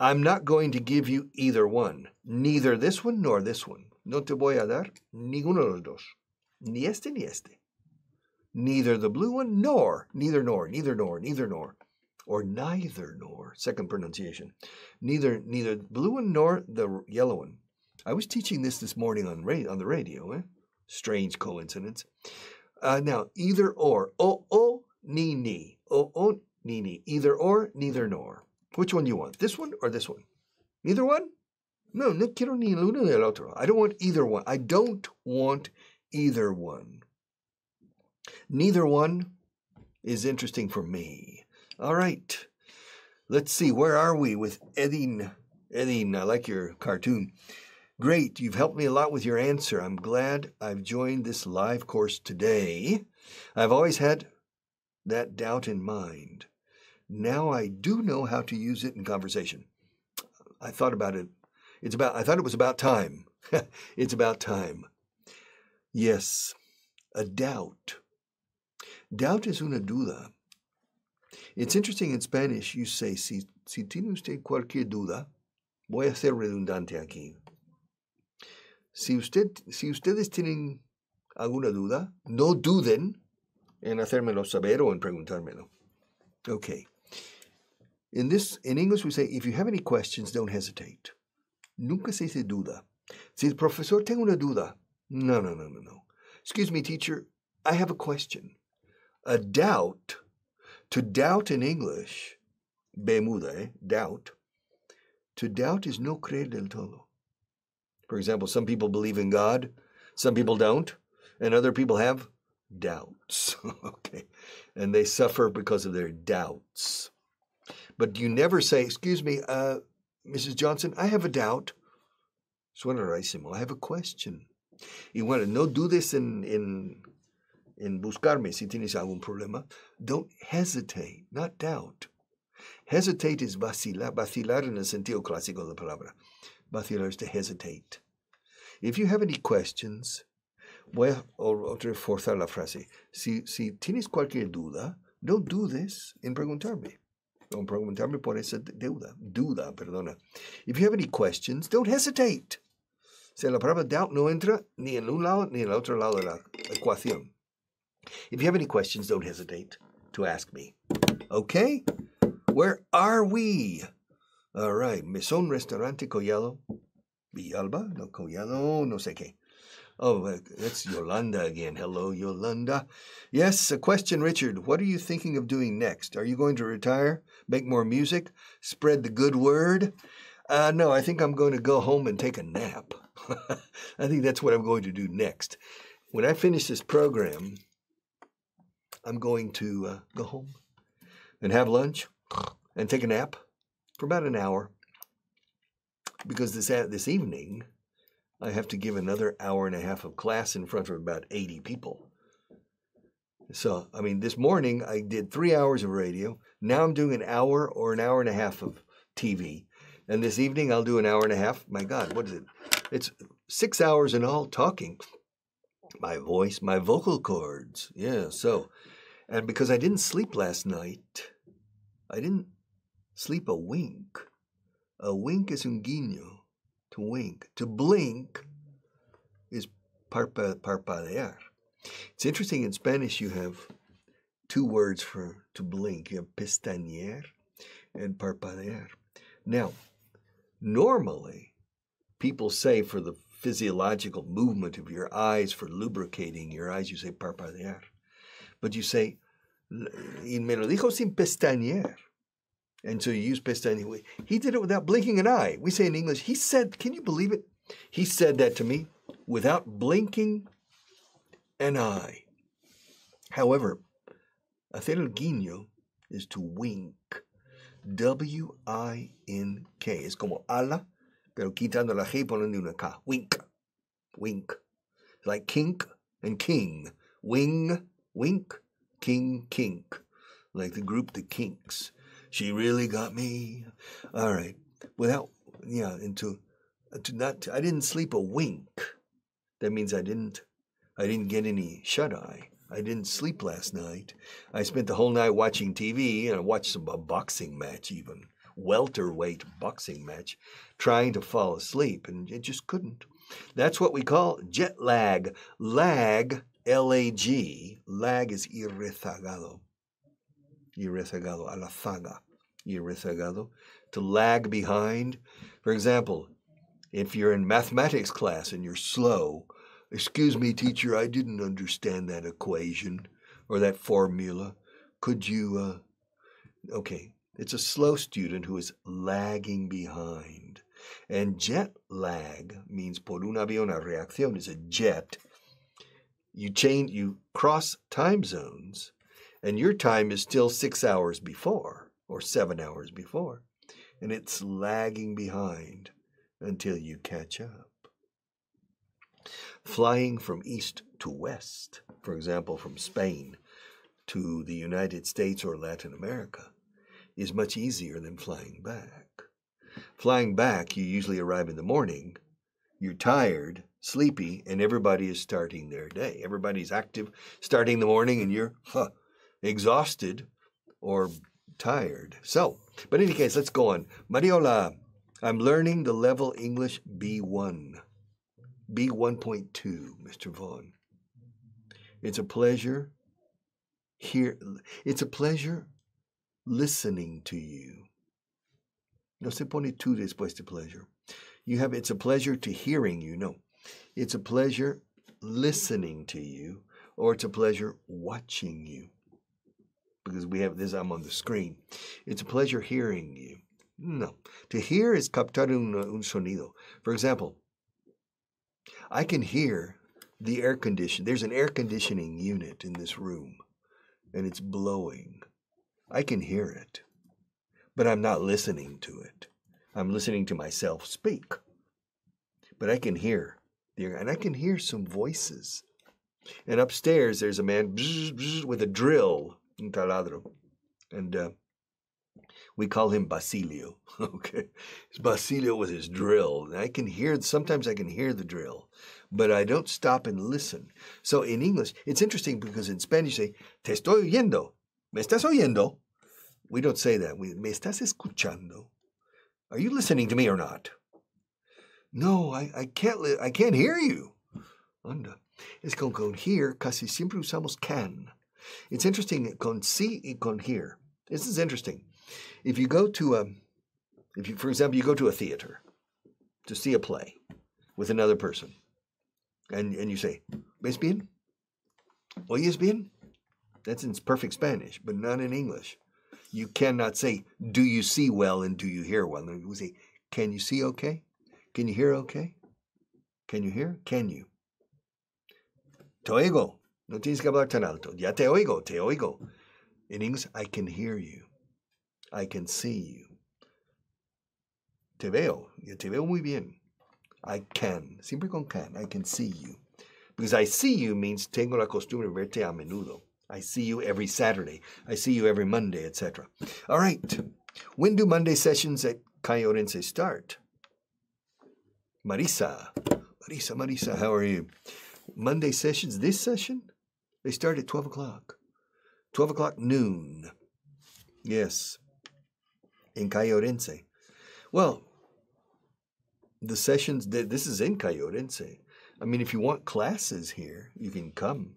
I'm not going to give you either one. Neither this one nor this one. No te voy a dar ninguno de los dos. Ni este ni este. Neither the blue one nor, neither nor, neither nor, neither nor. Or neither nor, second pronunciation. Neither the blue one nor the yellow one. I was teaching this morning on the radio. Strange coincidence. Now, either or. O, ni, ni. O, ni, ni. Either or, neither nor. Which one do you want? This one or this one? Neither one? No quiero ni el uno ni el otro. I don't want either one. I don't want either one. Neither one is interesting for me. All right. Let's see. Where are we with Edin? Edin, I like your cartoon. Great. You've helped me a lot with your answer. I'm glad I've joined this live course today. I've always had that doubt in mind. Now I do know how to use it in conversation. I thought about it. I thought it was about time. It's about time. Yes, a doubt. Doubt es una duda. It's interesting in Spanish, you say, si tiene usted cualquier duda, voy a ser redundante aquí. Si ustedes tienen alguna duda, no duden en hacérmelo saber o en preguntármelo. Okay. In English, we say, if you have any questions, don't hesitate. Nunca se dice duda. Si el profesor tengo una duda, no. Excuse me, teacher, I have a question. A doubt, to doubt in English B muda, doubt. To doubt is no creer del todo. For example, some people believe in God, some people don't, and other people have doubts. Okay, and they suffer because of their doubts. But you never say, excuse me, Mrs. Johnson, I have a doubt. Suena rarísimo. I have a question. Y bueno, no dudes en buscarme si tienes algún problema. Don't hesitate, not doubt. Hesitate is vacilar. Vacilar en el sentido clásico de la palabra. Vacilar is to hesitate. If you have any questions, voy a reforzar la frase. Si tienes cualquier duda, don't dudes en preguntarme. Don't preguntarme por esa duda, perdona. If you have any questions, don't hesitate. O sea, la palabra doubt no entra ni en un lado ni en el otro lado de la ecuación. If you have any questions, don't hesitate to ask me. Okay? Where are we? All right. Mesón, restaurante, collado. Villalba? No, collado, no sé qué. Oh, that's Yolanda again. Hello, Yolanda. Yes, a question, Richard. What are you thinking of doing next? Are you going to retire, make more music, spread the good word? No, I think I'm going to go home and take a nap. I think that's what I'm going to do next. When I finish this program, I'm going to go home and have lunch and take a nap for about an hour. Because this evening, I have to give another hour and a half of class in front of about 80 people. So, I mean, this morning I did 3 hours of radio. Now I'm doing an hour or an hour and a half of TV. And this evening I'll do an hour and a half. My God, what is it? It's 6 hours in all talking. My voice, my vocal cords. Yeah, so. And because I didn't sleep last night, I didn't sleep a wink. A wink is un guiño, to wink. To blink is parpadear. It's interesting, in Spanish you have two words for to blink. You have pestañear and parpadear. Now, normally, people say for the physiological movement of your eyes, for lubricating your eyes, you say parpadear. But you say, y me lo dijo sin pestañear. And so you use pestañear. He did it without blinking an eye. We say in English, he said, can you believe it? He said that to me without blinking an eye. However, hacer el guiño is to wink. W-I-N-K. Es como ala, pero quitando la G y poniendo una K. Wink. Wink. Like kink and king. Wing, wink, king, kink. Like the group The Kinks. She really got me. All right. Without, I didn't sleep a wink. That means I didn't get any shut-eye. I didn't sleep last night. I spent the whole night watching TV, and I watched a boxing match even, welterweight boxing match, trying to fall asleep, and it just couldn't. That's what we call jet lag. Lag, L-A-G, lag is irrezagado. Irrezagado, a la zaga, irrezagado, to lag behind. For example, if you're in mathematics class and you're slow, excuse me, teacher, I didn't understand that equation or that formula. Could you, okay, it's a slow student who is lagging behind. And jet lag means por un avión a reacción is a jet. You cross time zones, and your time is still 6 hours before or 7 hours before, and it's lagging behind until you catch up. Flying from east to west, for example, from Spain to the United States or Latin America, is much easier than flying back. Flying back, you usually arrive in the morning, you're tired, sleepy, and everybody is starting their day. Everybody's active, starting the morning, and you're exhausted or tired. So, but in any case, let's go on. Mariola, I'm learning the level English B1. B1.2, Mr. Vaughan. It's a pleasure listening to you. No se pone tú después de pleasure. It's a pleasure to hearing you. No, it's a pleasure listening to you, or it's a pleasure watching you. because we have this, I'm on the screen. It's a pleasure hearing you. No. To hear is captar un sonido. For example, I can hear the air condition. There's an air conditioning unit in this room, and it's blowing. I can hear it, but I'm not listening to it. I'm listening to myself speak. But I can hear the air, and I can hear some voices. And upstairs, there's a man with a drill, un taladro, and we call him Basilio. Okay, it's Basilio with his drill. And I can hear. Sometimes I can hear the drill, but I don't stop and listen. So in English, it's interesting because in Spanish, say "te estoy oyendo," "me estás oyendo." We don't say that. "Me estás escuchando." Are you listening to me or not? No, I can't. I can't hear you. Anda. Es con hear, casi siempre usamos can. It's interesting con sí y con hear. This is interesting. If you go to for example, you go to a theater to see a play with another person, and you say, ¿ves bien? ¿Oyes bien? That's in perfect Spanish, but not in English. You cannot say, do you see well and do you hear well? No, you say, can you see okay? Can you hear okay? Can you hear? Can you? Te oigo. No tienes que hablar tan alto. Ya te oigo, te oigo. In English, I can hear you. I can see you. Te veo. Yo te veo muy bien. I can. Siempre con can. I can see you. Because I see you means tengo la costumbre de verte a menudo. I see you every Saturday. I see you every Monday, etc. All right. When do Monday sessions at Cayorense start? Marisa. Marisa, how are you? Monday sessions, this session, they start at 12 o'clock. 12 o'clock noon. Yes. In Cayorense. Well, the sessions, this is in Cayorense. I mean, if you want classes here, you can come.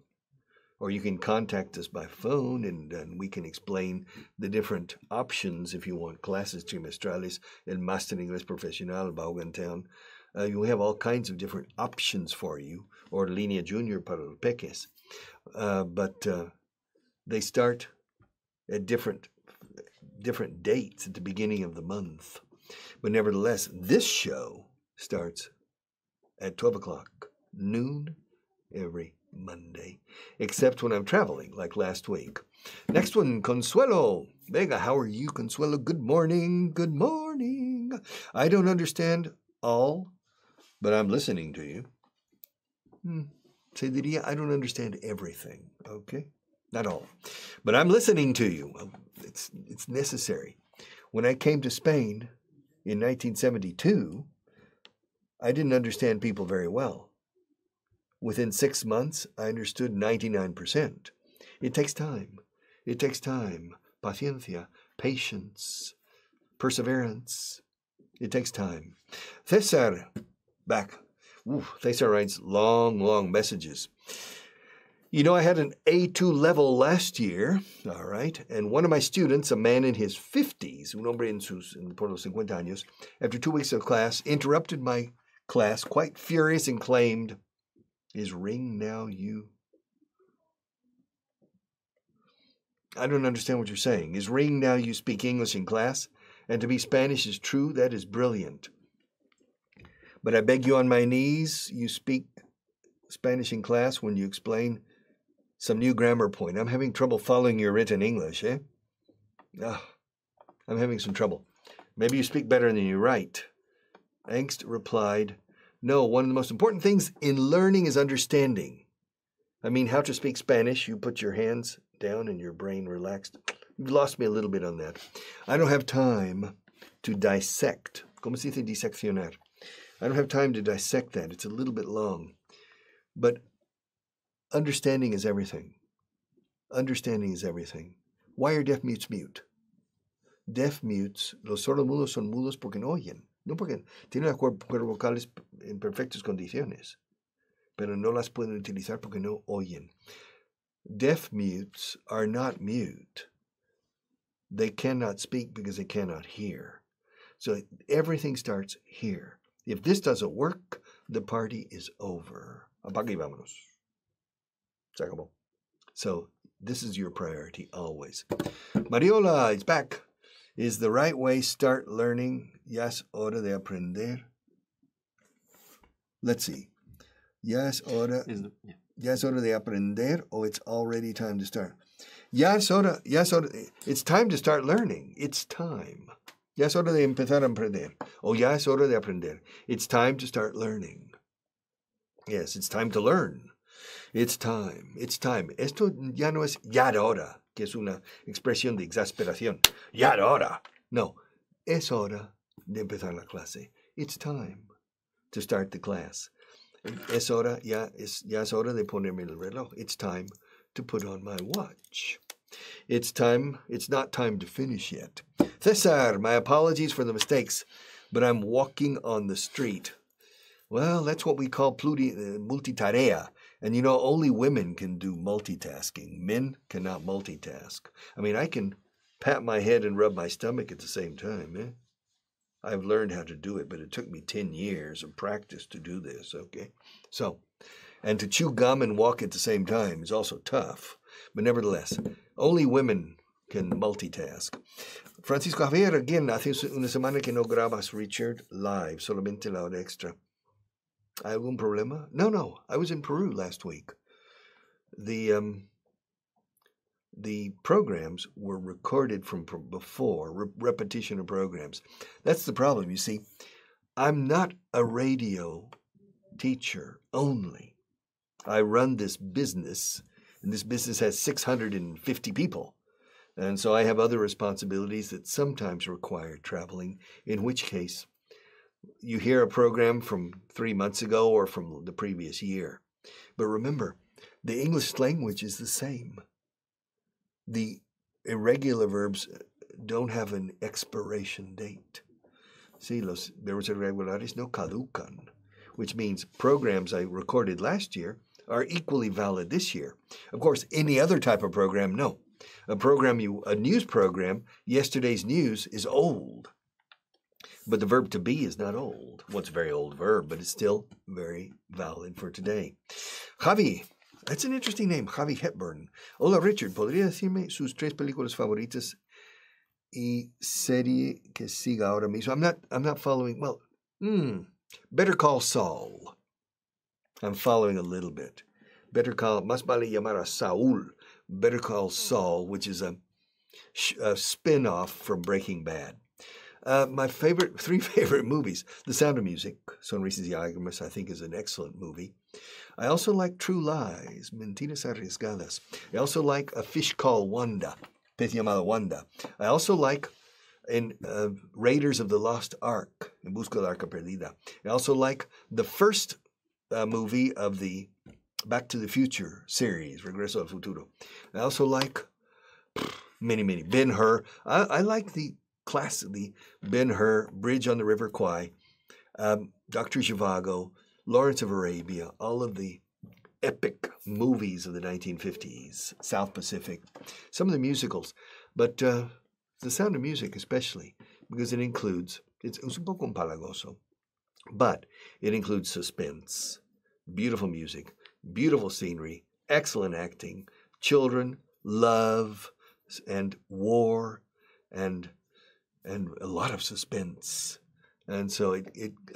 Or you can contact us by phone, and we can explain the different options if you want classes trimestrales, el Máster en Inglés Profesional, Vaughan. You have all kinds of different options for you, or Línea Junior para los peques. But they start at different dates at the beginning of the month. But nevertheless, this show starts at 12 o'clock, noon, every Monday, except when I'm traveling, like last week. Next one, Consuelo. Vega, how are you, Consuelo? Good morning. Good morning. I don't understand all, but I'm listening to you. Se diría, I don't understand everything, okay? Not all. But I'm listening to you. It's necessary. When I came to Spain in 1972, I didn't understand people very well. Within 6 months, I understood 99%. It takes time. It takes time. Paciencia, patience, perseverance. It takes time. Cesar, back. Cesar writes long messages. You know, I had an A2 level last year, all right, and one of my students, a man in his 50s, un hombre por los 50 años, after 2 weeks of class, interrupted my class, quite furious, and claimed, "Is ring now you?" I don't understand what you're saying. Is ring now you speak English in class? And to be Spanish is true? That is brilliant. But I beg you on my knees, you speak Spanish in class when you explain some new grammar point. I'm having trouble following your written English, eh? I'm having some trouble. Maybe you speak better than you write. Angst replied, no, one of the most important things in learning is understanding. I mean, how to speak Spanish, you put your hands down and your brain relaxed. You've lost me a little bit on that. I don't have time to dissect. ¿Cómo se dice diseccionar? I don't have time to dissect that. It's a little bit long. But understanding is everything. Understanding is everything. Why are deaf mutes mute? Deaf mutes, los sordomudos son mudos porque no oyen. No porque tienen las cuerdas vocales en perfectas condiciones, pero no las pueden utilizar porque no oyen. Deaf mutes are not mute. They cannot speak because they cannot hear. So everything starts here. If this doesn't work, the party is over. Apaga y vámonos. Se acabó. So This is your priority always. Mariola is back. Is the right way start learning? Ya es hora de aprender. Let's see. Ya es hora de aprender, or it's already time to start? Ya es hora. It's time to start learning. It's time. Ya es hora de empezar a aprender. O ya es hora de aprender. It's time to start learning. Yes, it's time to learn. It's time. It's time. Esto ya no es ya era hora, que es una expresión de exasperación. Ya era hora. No, es hora de empezar la clase. It's time to start the class. Es hora, ya es hora de ponerme el reloj. It's time to put on my watch. It's not time to finish yet. Cesar, my apologies for the mistakes, but I'm walking on the street. Well, that's what we call multitarea. And you know, only women can do multitasking. Men cannot multitask. I mean, I can pat my head and rub my stomach at the same time. Eh? I've learned how to do it, but it took me 10 years of practice to do this, okay? So, and to chew gum and walk at the same time is also tough. But nevertheless, only women can multitask. Francisco Javier, again, hace una semana que no grabas, Richard, live, solamente la hora extra. ¿Hay algún problema? No. I was in Peru last week. The programs were recorded from before, repetition of programs. That's the problem, you see. I'm not a radio teacher only. I run this business, and this business has 650 people. And so I have other responsibilities that sometimes require traveling, in which case you hear a program from 3 months ago or from the previous year. But remember, the English language is the same. The irregular verbs don't have an expiration date. See, los verbos irregulares no caducan, which means programs I recorded last year are equally valid this year. Of course, any other type of program, no. A news program, yesterday's news is old. But the verb to be is not old. Well, it's a very old verb, but it's still very valid for today. Javi, that's an interesting name, Javi Hepburn. Hola, Richard. ¿Podría decirme sus 3 películas favoritas y serie que siga ahora mismo? I'm not following. Well, Better Call Saul. I'm following a little bit. Más vale llamar a Saúl. Better Call Saul, which is a spin-off from Breaking Bad. My 3 favorite movies, The Sound of Music, Sonrisas y Lágrimas, I think is an excellent movie. I also like True Lies, Mentiras Arriesgadas. I also like A Fish Called Wanda, Pez Llamado Wanda. I also like Raiders of the Lost Ark, En Busca del Arca Perdida. I also like the first movie of the Back to the Future series, Regreso al Futuro. I also like many. Ben-Hur. I like the Ben-Hur, Bridge on the River Kwai, Dr. Zhivago, Lawrence of Arabia, all of the epic movies of the 1950s, South Pacific, some of the musicals, but The Sound of Music especially, because it's un poco empalagoso, but it includes suspense, beautiful music, beautiful scenery, excellent acting, children, love, and war, and a lot of suspense. And so I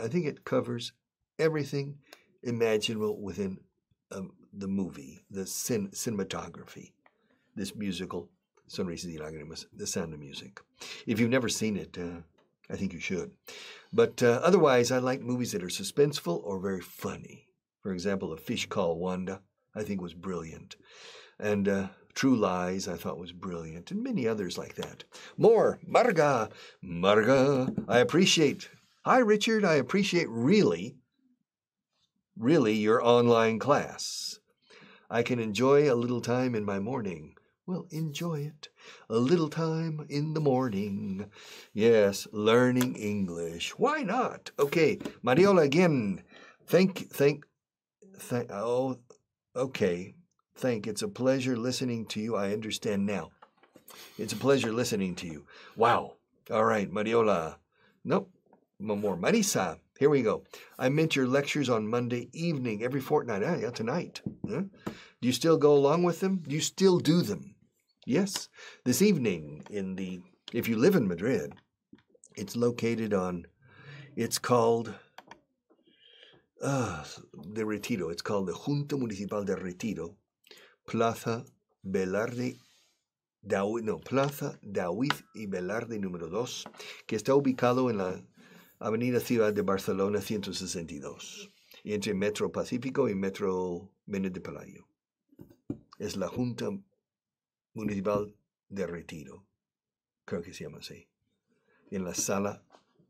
think it covers everything imaginable within the movie, the cinematography, this musical, Sonrisas y Lágrimas, The Sound of Music. If you've never seen it, I think you should. But otherwise, I like movies that are suspenseful or very funny. For example, A Fish Called Wanda, I think was brilliant. And True Lies, I thought was brilliant, and many others like that. More, Marga, I appreciate. Hi, Richard, I appreciate really your online class. I can enjoy a little time in my morning. Well, enjoy it. A little time in the morning. Yes, learning English. Why not? Okay, Mariola again. Oh, okay. It's a pleasure listening to you. I understand now. It's a pleasure listening to you. Wow. All right, Mariola. Nope. more. Marisa, here we go. I meant your lectures on Monday evening every fortnight. Ah, yeah, tonight. Huh? Do you still go along with them? Do you still do them? Yes. This evening, if you live in Madrid, it's located on, it's called the Retiro. It's called the Junta Municipal de Retiro, Plaza Velarde. Plaza David y Velarde número 2, que está ubicado en la Avenida Ciudad de Barcelona 162, entre Metro Pacífico y Metro Benet de Pelayo. Es la Junta Municipal de Retiro, creo que se llama así, en la Sala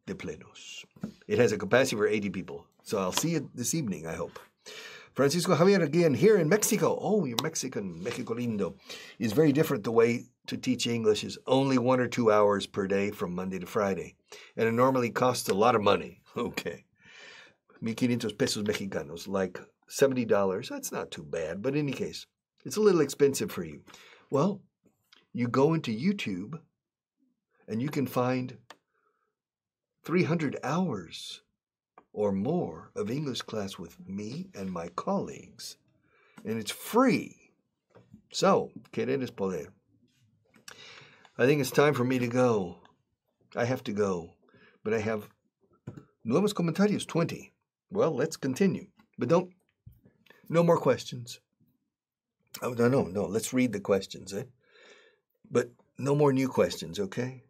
de Plenos. It has a capacity for 80 people, so I'll see you this evening, I hope. Francisco Javier again here in Mexico. Oh, you're Mexican, Mexico lindo. It's very different. The way to teach English is only 1 or 2 hours per day from Monday to Friday. And it normally costs a lot of money. Okay. 1,500 pesos mexicanos, like $70. That's not too bad, but in any case, it's a little expensive for you. Well, you go into YouTube and you can find 300 hours or more of English class with me and my colleagues. And it's free. So, querer es poder. I think it's time for me to go. I have to go. But I have nuevos comentarios, 20. Well, let's continue. But no more questions. Oh, no. Let's read the questions, eh? But no more new questions, okay?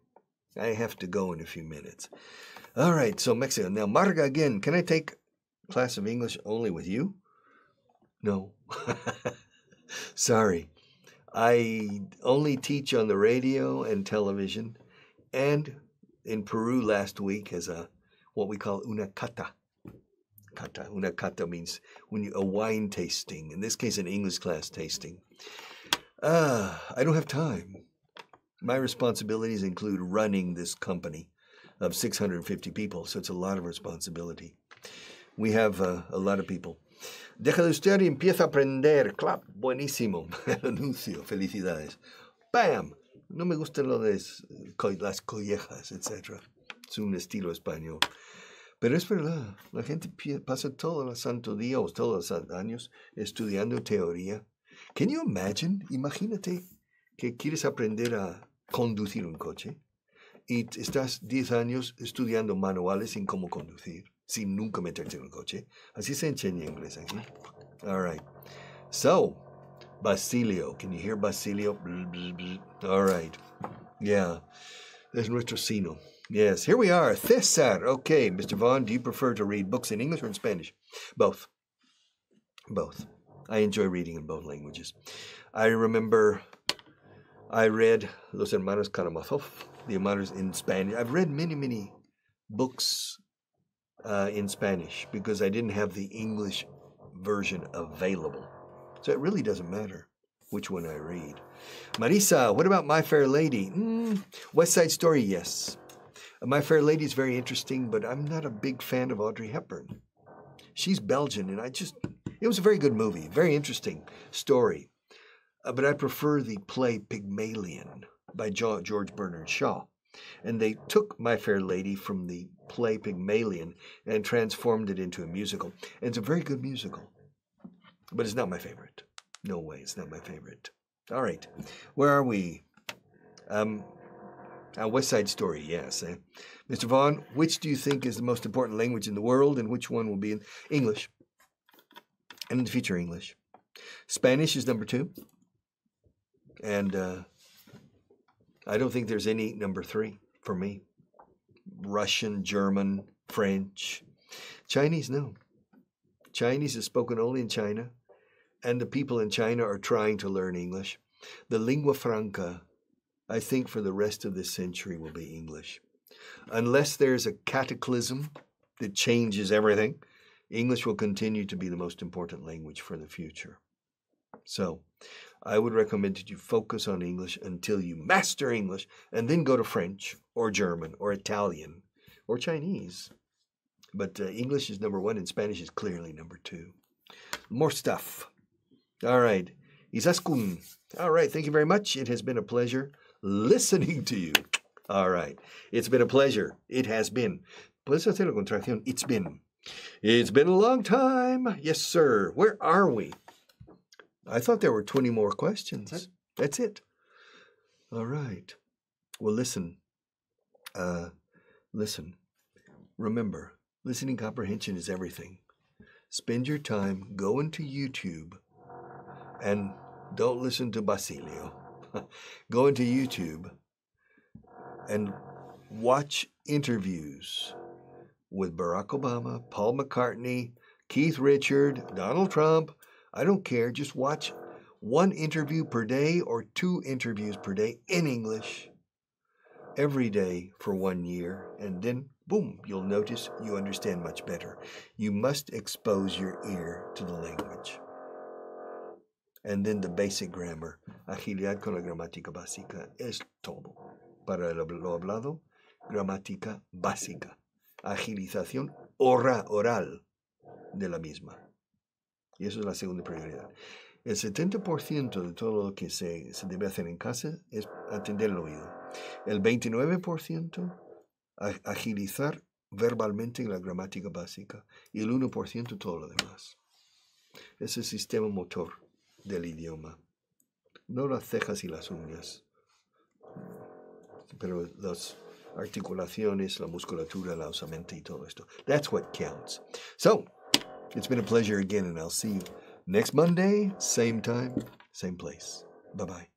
I have to go in a few minutes. All right, so Mexico. Now, Marga again. Can I take class of English only with you? No. Sorry. I only teach on the radio and television, and in Peru last week as what we call una cata. Una cata means a wine tasting. In this case, an English class tasting. I don't have time. My responsibilities include running this company of 650 people, so it's a lot of responsibility. We have a lot of people. Deja de estudiar y empieza a aprender. Clap, buenísimo. El anuncio, felicidades. Bam. No me gusta lo de las collejas, etc. Es un estilo español. Pero es verdad, la gente pasa todo el santo día o todos los años estudiando teoría. Can you imagine? Imagínate que quieres aprender a conducir un coche y estás 10 años estudiando manuales en cómo conducir, sin nunca meterte en un coche. Así se enseña inglés aquí. All right. So, Basilio. Can you hear Basilio? All right. Yeah. Es nuestro sino. Yes, here we are. César. Okay, Mr. Vaughan, do you prefer to read books in English or in Spanish? Both. Both. I enjoy reading in both languages. I remember I read Los Hermanos Karamazov, the Hermanos in Spanish. I've read many books in Spanish because I didn't have the English version available. So it really doesn't matter which one I read. Marisa, what about My Fair Lady? West Side Story, yes. My Fair Lady is very interesting, but I'm not a big fan of Audrey Hepburn. She's Belgian, and it was a very good movie, very interesting story. But I prefer the play Pygmalion by George Bernard Shaw. And they took My Fair Lady from the play Pygmalion and transformed it into a musical. And it's a very good musical. But it's not my favorite. No way, it's not my favorite. All right, where are we? West Side Story, yes. Mr. Vaughan, which do you think is the most important language in the world, and which one will be in English? And in the future, English. Spanish is number 2. And I don't think there's any number 3 for me. Russian, German, French. Chinese, no. Chinese is spoken only in China, and the people in China are trying to learn English. The lingua franca, I think, for the rest of this century will be English. Unless there's a cataclysm that changes everything, English will continue to be the most important language for the future. So, I would recommend that you focus on English until you master English, and then go to French, or German, or Italian, or Chinese. But English is number 1, and Spanish is clearly number 2. More stuff. All right. Isaskun. All right. Thank you very much. It has been a pleasure listening to you. All right. It's been a pleasure. It has been. Puedes hacer la contracción. It's been. It's been a long time. Yes, sir. Where are we? I thought there were 20 more questions. That's it. All right. Well, listen. Listen. Remember, listening comprehension is everything. Spend your time, go into YouTube, and don't listen to Basilio. Go into YouTube and watch interviews with Barack Obama, Paul McCartney, Keith Richard, Donald Trump. I don't care. Just watch one interview per day or 2 interviews per day in English every day for 1 year, and then, boom, you'll notice you understand much better. You must expose your ear to the language. And then the basic grammar. Agilidad con la gramática básica es todo. Para lo hablado, gramática básica. Agilización oral de la misma. Y eso es la segunda prioridad. El 70% de todo lo que se debe hacer en casa es atender el oído. El 29% agilizar verbalmente la gramática básica. Y el 1% todo lo demás. Es el sistema motor del idioma. No las cejas y las uñas, pero las articulaciones, la musculatura, la osamenta y todo esto. That's what counts. So, it's been a pleasure again, and I'll see you next Monday, same time, same place. Bye-bye.